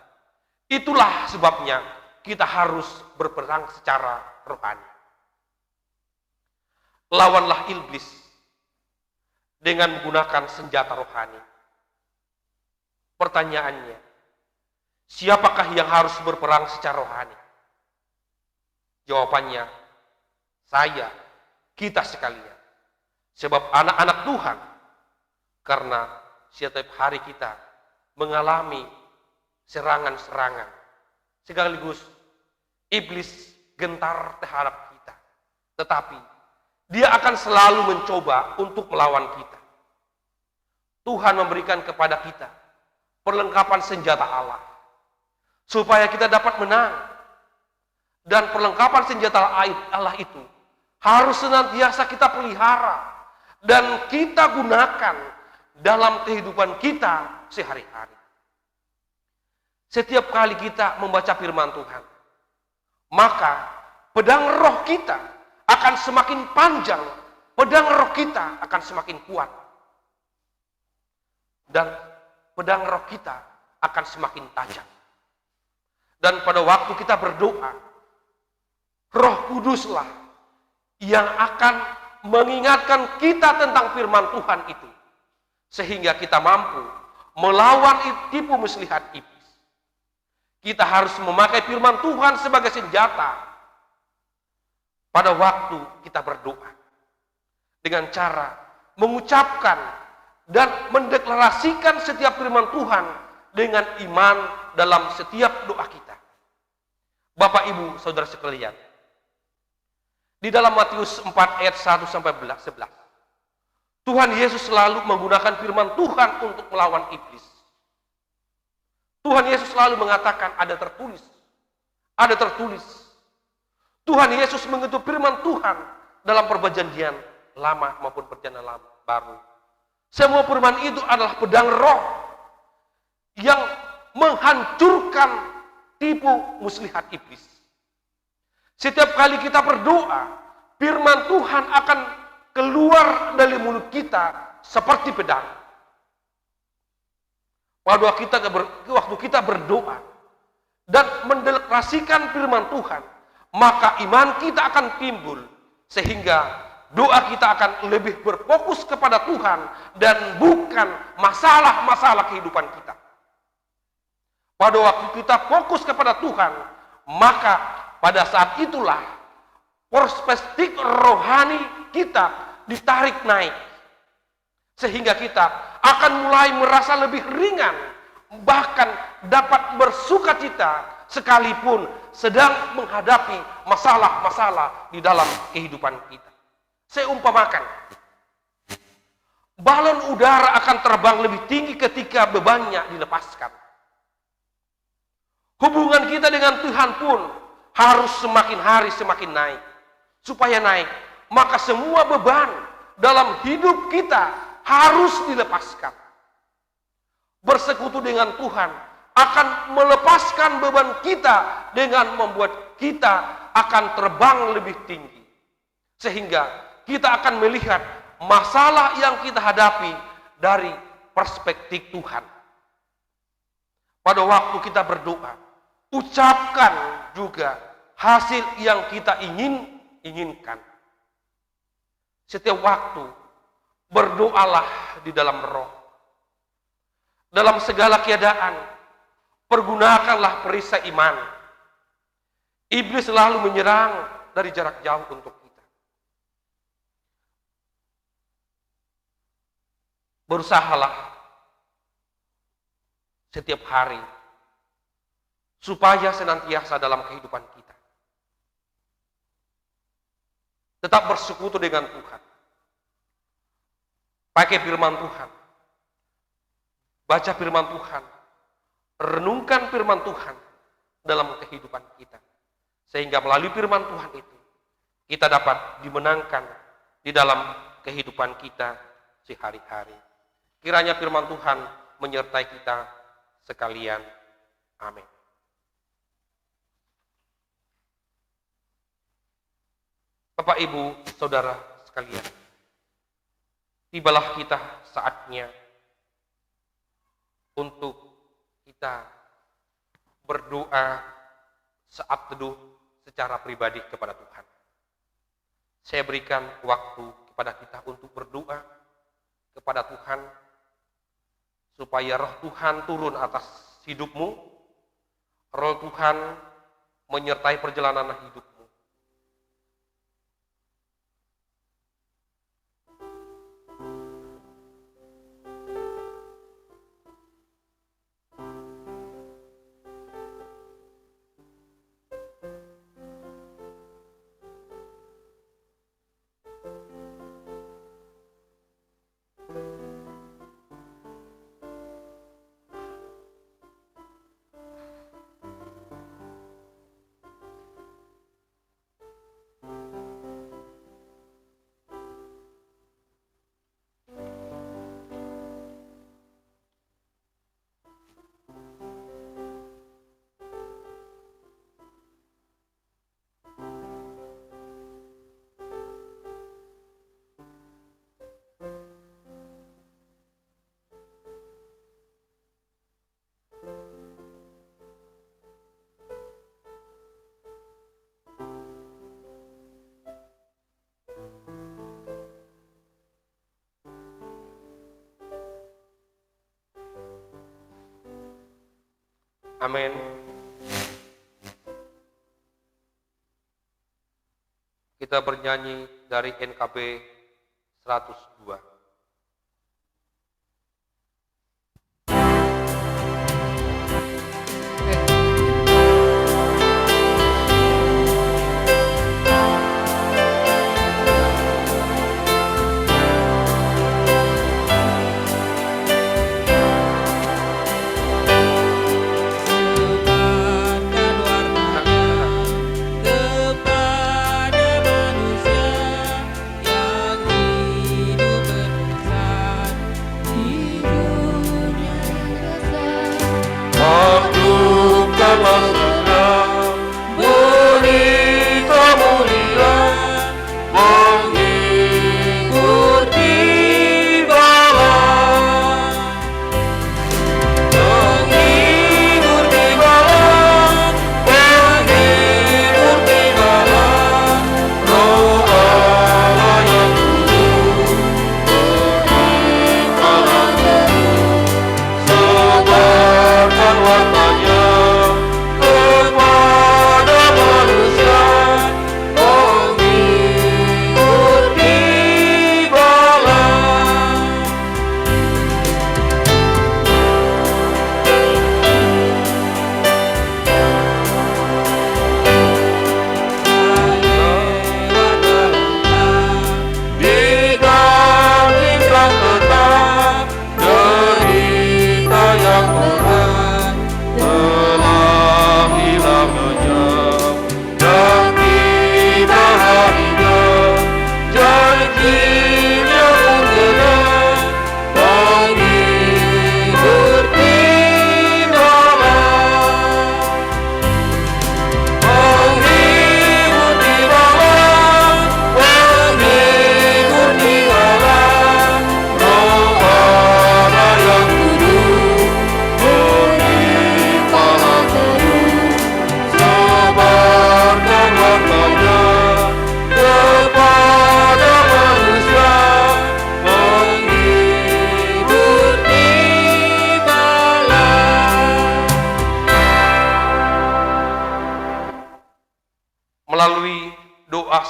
Itulah sebabnya kita harus berperang secara rohani. Lawanlah iblis dengan menggunakan senjata rohani. Pertanyaannya, siapakah yang harus berperang secara rohani? Jawabannya, saya, kita sekalian. Sebab anak-anak Tuhan. Karena setiap hari kita mengalami serangan-serangan. Sekaligus iblis gentar terhadap kita. Tetapi dia akan selalu mencoba untuk melawan kita. Tuhan memberikan kepada kita perlengkapan senjata Allah. Supaya kita dapat menang. Dan perlengkapan senjata Allah itu harus senantiasa kita pelihara dan kita gunakan dalam kehidupan kita sehari-hari. Setiap kali kita membaca firman Tuhan, maka pedang roh kita akan semakin panjang, pedang roh kita akan semakin kuat. Dan pedang roh kita akan semakin tajam. Dan pada waktu kita berdoa, Roh Kuduslah yang akan mengingatkan kita tentang firman Tuhan itu. Sehingga kita mampu melawan tipu muslihat iblis. Kita harus memakai firman Tuhan sebagai senjata pada waktu kita berdoa. Dengan cara mengucapkan dan mendeklarasikan setiap firman Tuhan dengan iman dalam setiap doa kita. Bapak, Ibu, Saudara sekalian, di dalam Matius 4 ayat 1 sampai 11, Tuhan Yesus selalu menggunakan firman Tuhan untuk melawan iblis. Tuhan Yesus selalu mengatakan ada tertulis. Ada tertulis. Tuhan Yesus mengetuk firman Tuhan dalam perjanjian lama maupun perjanjian baru. Semua firman itu adalah pedang roh yang menghancurkan tipu muslihat iblis. Setiap kali kita berdoa, firman Tuhan akan keluar dari mulut kita seperti pedang. Waktu kita berdoa dan mendeklarasikan firman Tuhan, maka iman kita akan timbul, sehingga doa kita akan lebih berfokus kepada Tuhan dan bukan masalah-masalah kehidupan kita. Pada waktu kita fokus kepada Tuhan, maka pada saat itulah perspektif rohani kita ditarik naik, sehingga kita akan mulai merasa lebih ringan, bahkan dapat bersukacita sekalipun sedang menghadapi masalah-masalah di dalam kehidupan kita. Saya umpamakan, balon udara akan terbang lebih tinggi ketika bebannya dilepaskan. Hubungan kita dengan Tuhan pun harus semakin hari semakin naik. Supaya naik, maka semua beban dalam hidup kita harus dilepaskan. Bersekutu dengan Tuhan akan melepaskan beban kita dengan membuat kita akan terbang lebih tinggi. Sehingga kita akan melihat masalah yang kita hadapi dari perspektif Tuhan. Pada waktu kita berdoa, ucapkan juga hasil yang kita inginkan. Setiap waktu berdoalah di dalam roh. Dalam segala keadaan, pergunakanlah perisai iman. Iblis selalu menyerang dari jarak jauh untuk kita. Berusahalah setiap hari supaya senantiasa dalam kehidupan kita tetap bersekutu dengan Tuhan. Pakai firman Tuhan. Baca firman Tuhan. Renungkan firman Tuhan dalam kehidupan kita. Sehingga melalui firman Tuhan itu, kita dapat dimenangkan di dalam kehidupan kita sehari-hari. Kiranya firman Tuhan menyertai kita sekalian. Amin. Bapak, Ibu, Saudara sekalian, tibalah kita saatnya untuk kita berdoa saat teduh secara pribadi kepada Tuhan. Saya berikan waktu kepada kita untuk berdoa kepada Tuhan, supaya roh Tuhan turun atas hidupmu, roh Tuhan menyertai perjalanan hidupmu. Amin. Kita bernyanyi dari NKB 102. Kepada manusia yang hidup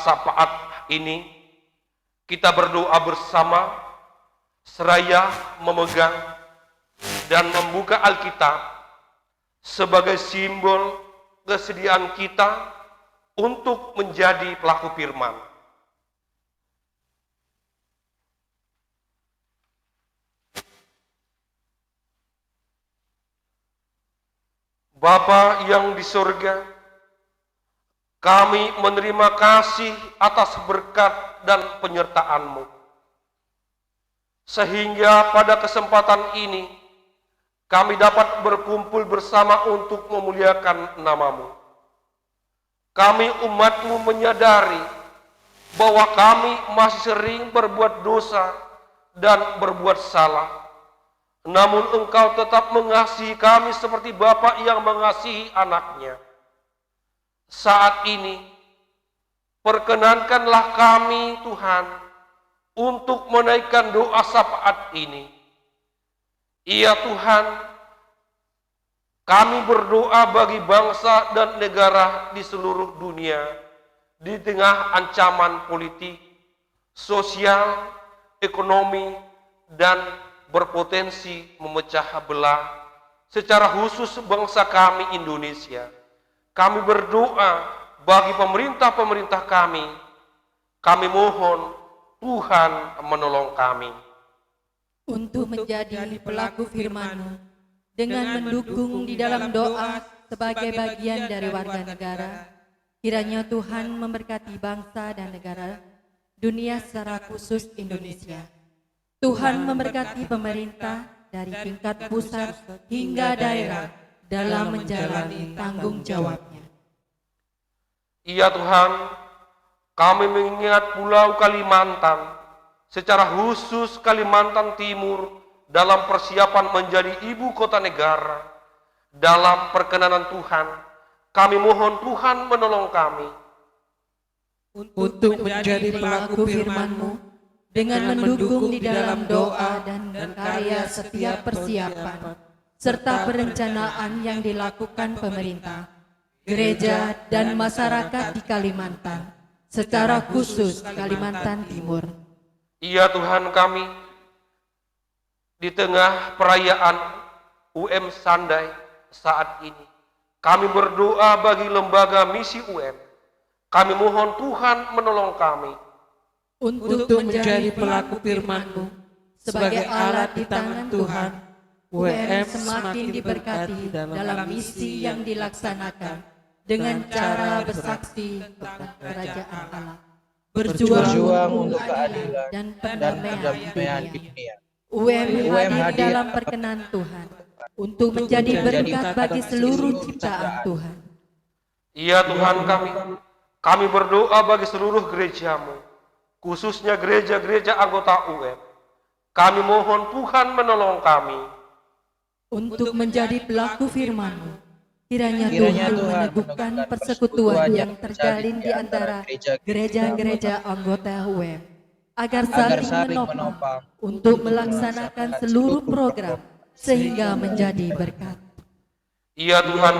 syafaat ini, kita berdoa bersama seraya memegang dan membuka Alkitab sebagai simbol kesediaan kita untuk menjadi pelaku firman. Bapa yang di surga, kami menerima kasih atas berkat dan penyertaan-Mu. Sehingga pada kesempatan ini, kami dapat berkumpul bersama untuk memuliakan nama-Mu. Kami umat-Mu menyadari bahwa kami masih sering berbuat dosa dan berbuat salah. Namun Engkau tetap mengasihi kami seperti Bapa yang mengasihi anaknya. Saat ini, perkenankanlah kami Tuhan untuk menaikkan doa syafaat ini. Ya Tuhan, kami berdoa bagi bangsa dan negara di seluruh dunia di tengah ancaman politik, sosial, ekonomi, dan berpotensi memecah belah, secara khusus bangsa kami Indonesia. Kami berdoa bagi pemerintah-pemerintah kami. Kami mohon Tuhan menolong kami. Untuk menjadi pelaku firman-Mu, dengan mendukung di dalam doa sebagai bagian dari warga negara, kiranya Tuhan memberkati bangsa dan negara, dunia secara khusus Indonesia. Tuhan memberkati pemerintah dari tingkat pusat hingga daerah dalam menjalani tanggung jawabnya. Iya Tuhan, kami mengingat Pulau Kalimantan, secara khusus Kalimantan Timur dalam persiapan menjadi ibu kota negara. Dalam perkenanan Tuhan, kami mohon Tuhan menolong kami. Untuk menjadi pelaku firman-Mu, dengan mendukung di dalam doa dan karya setiap persiapan, serta perencanaan yang dilakukan pemerintah, gereja, dan masyarakat di Kalimantan, secara khusus Kalimantan Timur. Iya Tuhan kami, di tengah perayaan UM Sandai saat ini, kami berdoa bagi lembaga misi UM. Kami mohon Tuhan menolong kami. Untuk menjadi pelaku firman-Mu, sebagai alat di tangan Tuhan, UM semakin diberkati dalam misi yang dilaksanakan dengan cara bersaksi tentang kerajaan Allah, berjuang untuk keadilan dan perdamaian dunia. UM hadir dalam perkenan Tuhan untuk menjadi berkat bagi seluruh ciptaan Tuhan. Iya Tuhan kami berdoa bagi seluruh gereja-Mu, khususnya gereja-gereja anggota UM. Kami mohon Tuhan menolong kami. Untuk menjadi pelaku firman-Mu, kiranya Tuhan meneguhkan persekutuan yang terjalin di antara gereja-gereja anggota UM, agar saling menopang untuk melaksanakan seluruh program sehingga menjadi berkat. Iya Tuhan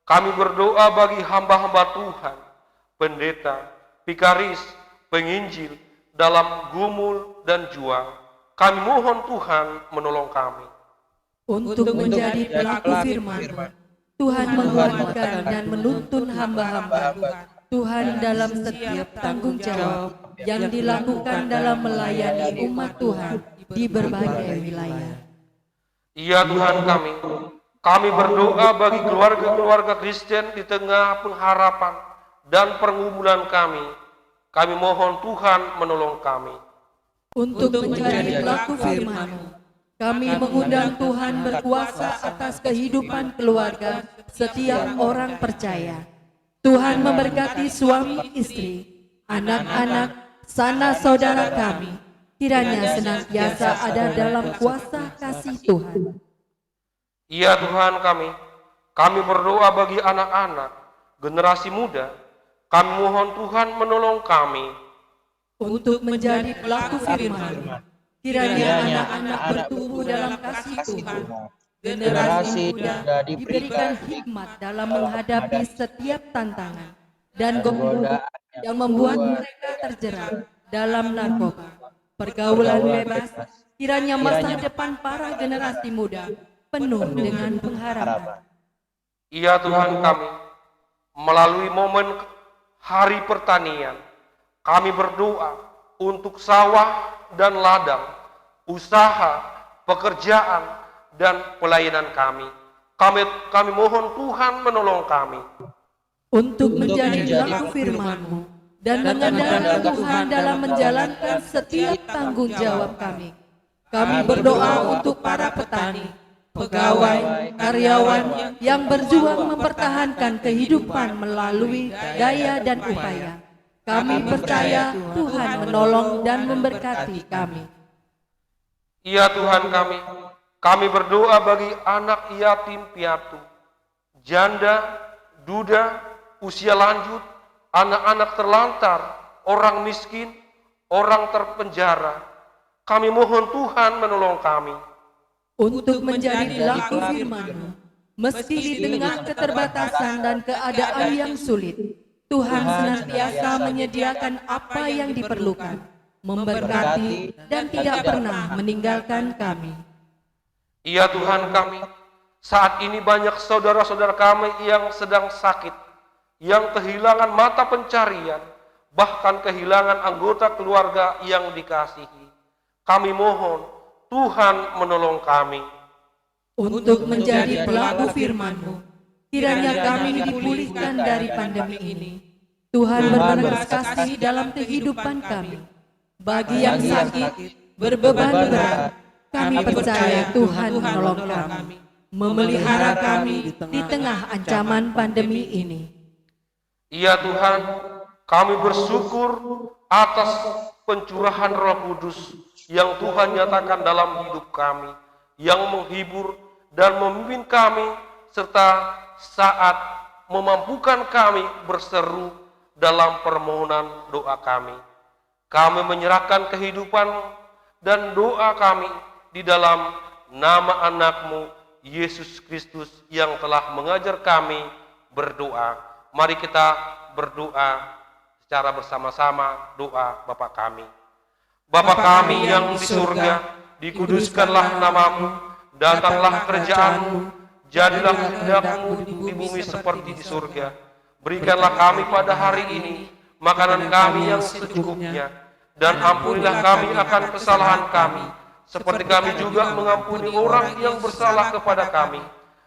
kami berdoa bagi hamba-hamba Tuhan, pendeta, vikaris, penginjil dalam gumul dan juang. Kami mohon Tuhan menolong kami. Untuk menjadi pelaku firman, Tuhan menguatkan dan menuntun hamba-hamba Tuhan dalam setiap tanggung jawab yang dilakukan dalam melayani umat Tuhan di berbagai wilayah. Iya Tuhan kami berdoa bagi keluarga-keluarga Kristen di tengah pengharapan dan pergumulan kami. Kami mohon Tuhan menolong kami. Untuk menjadi pelaku firman, kami mengundang Tuhan berkuasa atas kehidupan keluarga setiap orang percaya. Tuhan memberkati suami istri, anak-anak, sanak saudara kami. Kiranya senantiasa ada dalam kuasa kasih Tuhan. Iya Tuhan kami berdoa bagi anak-anak, generasi muda. Kami mohon Tuhan menolong kami. Untuk menjadi pelaku firman, kiranya anak-anak bertumbuh dalam kasih Tuhan. Generasi muda diberikan hikmat dalam menghadapi setiap tantangan dan godaan yang membuat mereka terjerat dalam narkoba, pergaulan bebas. Kiranya masa depan para generasi muda penuh dengan pengharapan. Ya Tuhan kami, melalui momen hari pertanian, kami berdoa untuk sawah dan ladang, usaha, pekerjaan, dan pelayanan kami. Kami mohon Tuhan menolong kami. Untuk menjadi pelaku firman-Mu dan mengandalkan Tuhan dalam menjalankan setiap tanggung jawab kami. Kami berdoa untuk para petani, pegawai, karyawan yang berjuang mempertahankan kehidupan melalui daya dan upaya. Kami percaya Tuhan menolong dan memberkati kami. Ya Tuhan kami berdoa bagi anak yatim piatu, janda, duda, usia lanjut, anak-anak terlantar, orang miskin, orang terpenjara. Kami mohon Tuhan menolong kami. Untuk menjadi pelaku firman-Mu, meski di tengah keterbatasan dan keadaan yang sulit, Tuhan senantiasa menyediakan apa yang diperlukan, memberkati dan tidak pernah meninggalkan kami. Ya Tuhan kami, saat ini banyak saudara-saudara kami yang sedang sakit, yang kehilangan mata pencarian, bahkan kehilangan anggota keluarga yang dikasihi. Kami mohon Tuhan menolong kami. Untuk menjadi pelaku firman-Mu, kiranya kami dipulihkan dari pandemi ini. Tuhan berbelas kasih dalam kehidupan kami. Bagi yang sakit, berbeban berat, kami percaya Tuhan menolong kami, memelihara kami di tengah ancaman pandemi ini. Ya Tuhan, kami bersyukur atas pencurahan Roh Kudus yang Tuhan nyatakan dalam hidup kami, yang menghibur dan memimpin kami, serta saat memampukan kami berseru dalam permohonan doa kami. Kami menyerahkan kehidupan dan doa kami di dalam nama anak-Mu, Yesus Kristus, yang telah mengajar kami berdoa. Mari kita berdoa secara bersama-sama doa Bapa kami. Bapa kami yang di surga, dikuduskanlah nama-Mu, datanglah kerajaan-Mu, jadilah kehendak-Mu di bumi seperti di surga. Berikanlah kami pada hari ini makanan kami yang secukupnya, dan ampunilah kami akan kesalahan kami, seperti kami juga mengampuni orang yang bersalah kepada kami.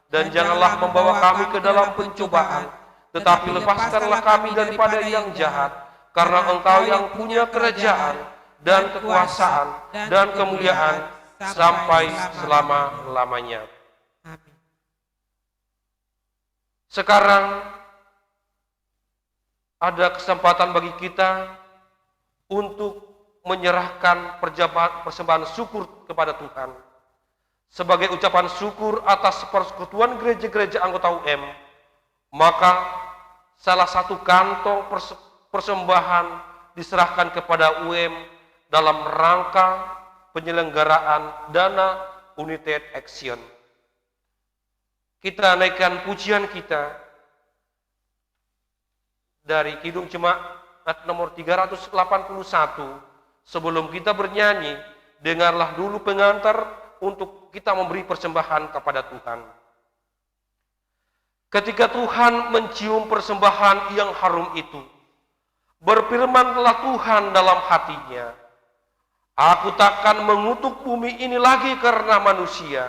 Dan janganlah membawa kami ke dalam pencobaan, tetapi lepaskanlah kami daripada yang jahat, karena Engkau yang punya kerajaan dan kekuasaan dan kemuliaan sampai selama-lamanya. Sekarang ada kesempatan bagi kita untuk menyerahkan persembahan syukur kepada Tuhan. Sebagai ucapan syukur atas persekutuan gereja-gereja anggota UM, maka salah satu kantong persembahan diserahkan kepada UM dalam rangka penyelenggaraan dana United Action. Kita naikkan pujian kita dari Kidung Jemaat nomor 381. Sebelum kita bernyanyi, dengarlah dulu pengantar untuk kita memberi persembahan kepada Tuhan. Ketika Tuhan mencium persembahan yang harum itu, berfirmanlah Tuhan dalam hatinya, Aku takkan mengutuk bumi ini lagi karena manusia,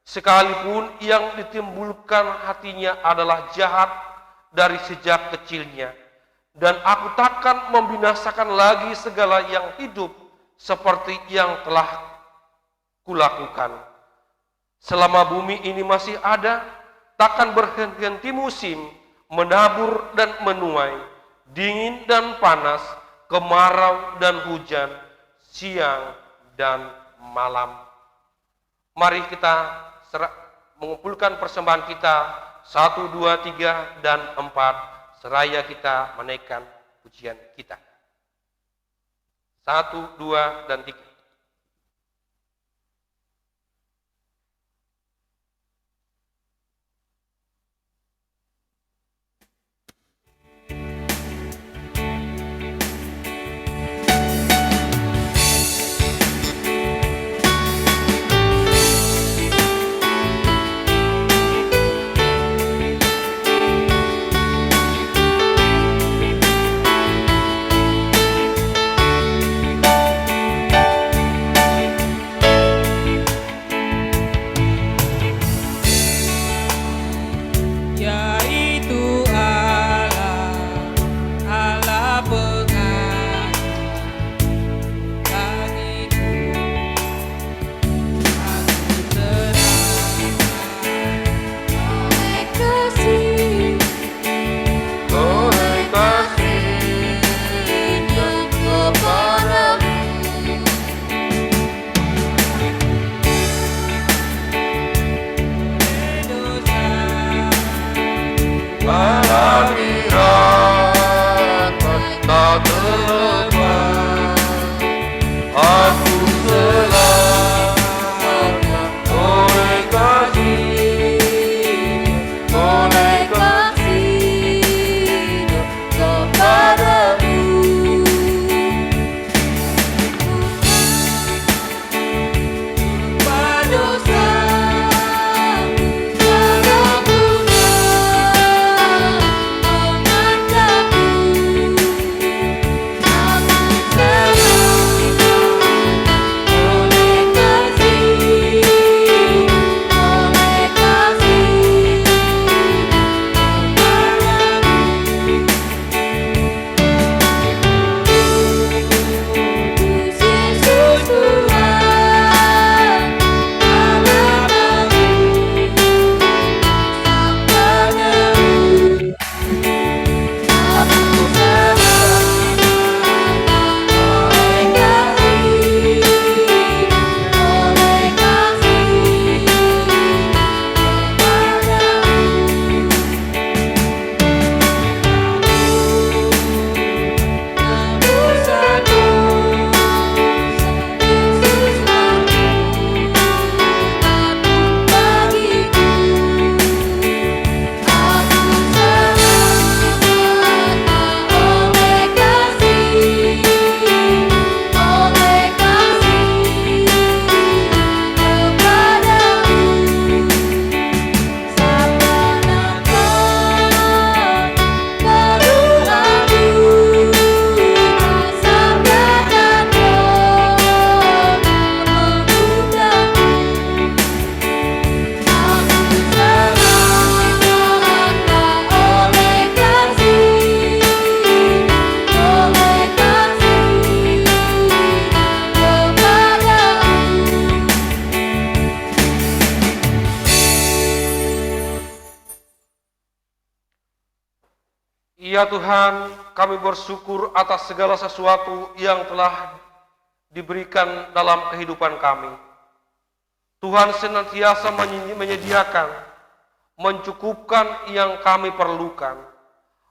sekalipun yang ditimbulkan hatinya adalah jahat dari sejak kecilnya. Dan aku takkan membinasakan lagi segala yang hidup seperti yang telah kulakukan. Selama bumi ini masih ada, takkan berhenti musim, menabur dan menuai, dingin dan panas, kemarau dan hujan, siang dan malam. Mari kita mengumpulkan persembahan kita 1, 2, 3, dan 4. Seraya kita menaikkan pujian kita. 1, 2, dan 3. Ya Tuhan, kami bersyukur atas segala sesuatu yang telah diberikan dalam kehidupan kami. Tuhan senantiasa menyediakan, mencukupkan yang kami perlukan,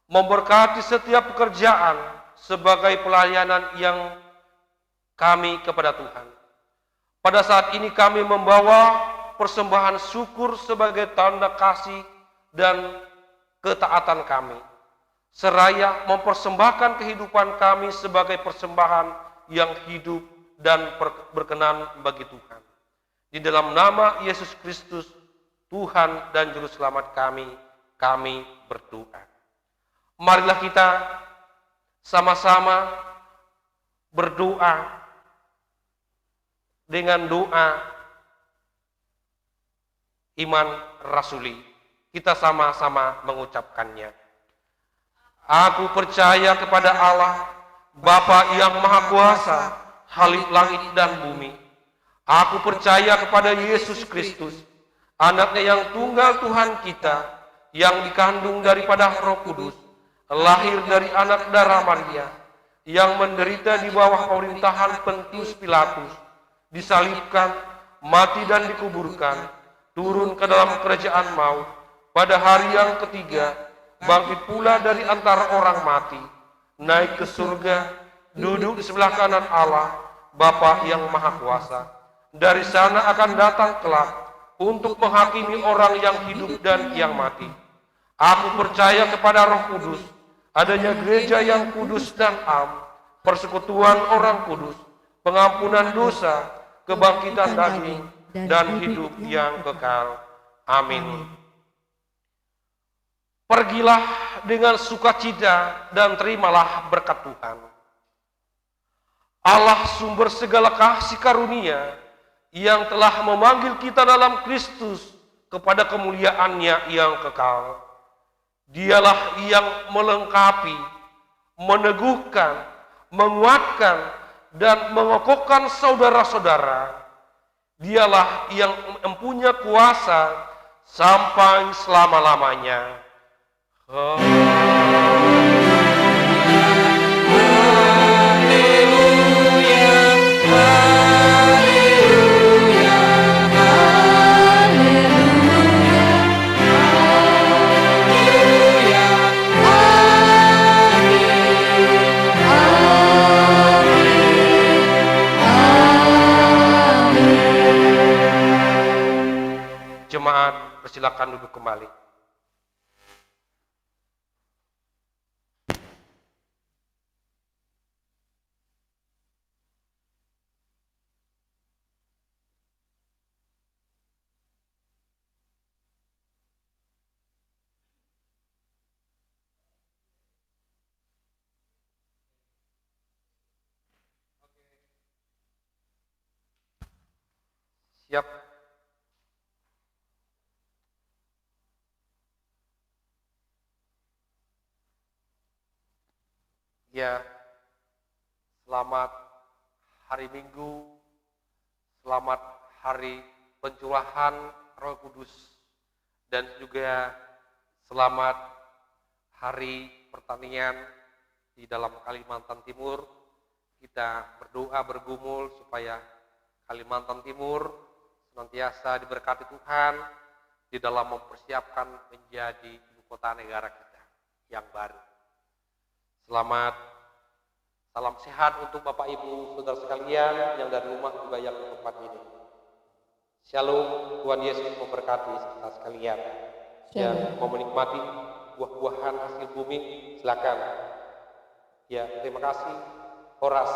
memberkati setiap pekerjaan sebagai pelayanan yang kami kepada Tuhan. Pada saat ini kami membawa persembahan syukur sebagai tanda kasih dan ketaatan kami, seraya mempersembahkan kehidupan kami sebagai persembahan yang hidup dan berkenan bagi Tuhan. Di dalam nama Yesus Kristus, Tuhan dan Juru Selamat kami berdoa. Marilah kita sama-sama berdoa dengan doa iman rasuli. Kita sama-sama mengucapkannya. Aku percaya kepada Allah, Bapa yang Maha Kuasa, Khalik langit dan bumi. Aku percaya kepada Yesus Kristus, Anaknya yang tunggal Tuhan kita, yang dikandung daripada Roh Kudus, lahir dari anak darah Maria, yang menderita di bawah pemerintahan Pontius Pilatus, disalibkan, mati dan dikuburkan, turun ke dalam kerajaan maut, pada hari yang ketiga, bangkit pula dari antara orang mati, naik ke surga, duduk di sebelah kanan Allah, Bapa yang Maha Kuasa. Dari sana akan datang kelak untuk menghakimi orang yang hidup dan yang mati. Aku percaya kepada Roh Kudus, adanya gereja yang kudus dan am, persekutuan orang kudus, pengampunan dosa, kebangkitan daging, dan hidup yang kekal. Amin. Pergilah dengan sukacita dan terimalah berkat Tuhan. Allah sumber segala kasih karunia yang telah memanggil kita dalam Kristus kepada kemuliaan-Nya yang kekal. Dialah yang melengkapi, meneguhkan, menguatkan, dan mengokohkan saudara-saudara. Dialah yang mempunyai kuasa sampai selama-lamanya. Jemaat, persilakan duduk kembali. Siap. Ya, selamat hari Minggu, selamat hari pencurahan Roh Kudus, dan juga selamat hari pertanian di dalam Kalimantan Timur. Kita berdoa bergumul supaya Kalimantan Timur senantiasa diberkati Tuhan di dalam mempersiapkan menjadi ibu kota negara kita yang baru. Selamat, salam sehat untuk Bapak Ibu Saudara sekalian yang dari rumah juga yang di tempat ini. Shalom, Tuhan Yesus memberkati kita sekalian. Yang mau menikmati buah-buahan hasil bumi, silakan. Ya, terima kasih. Horas.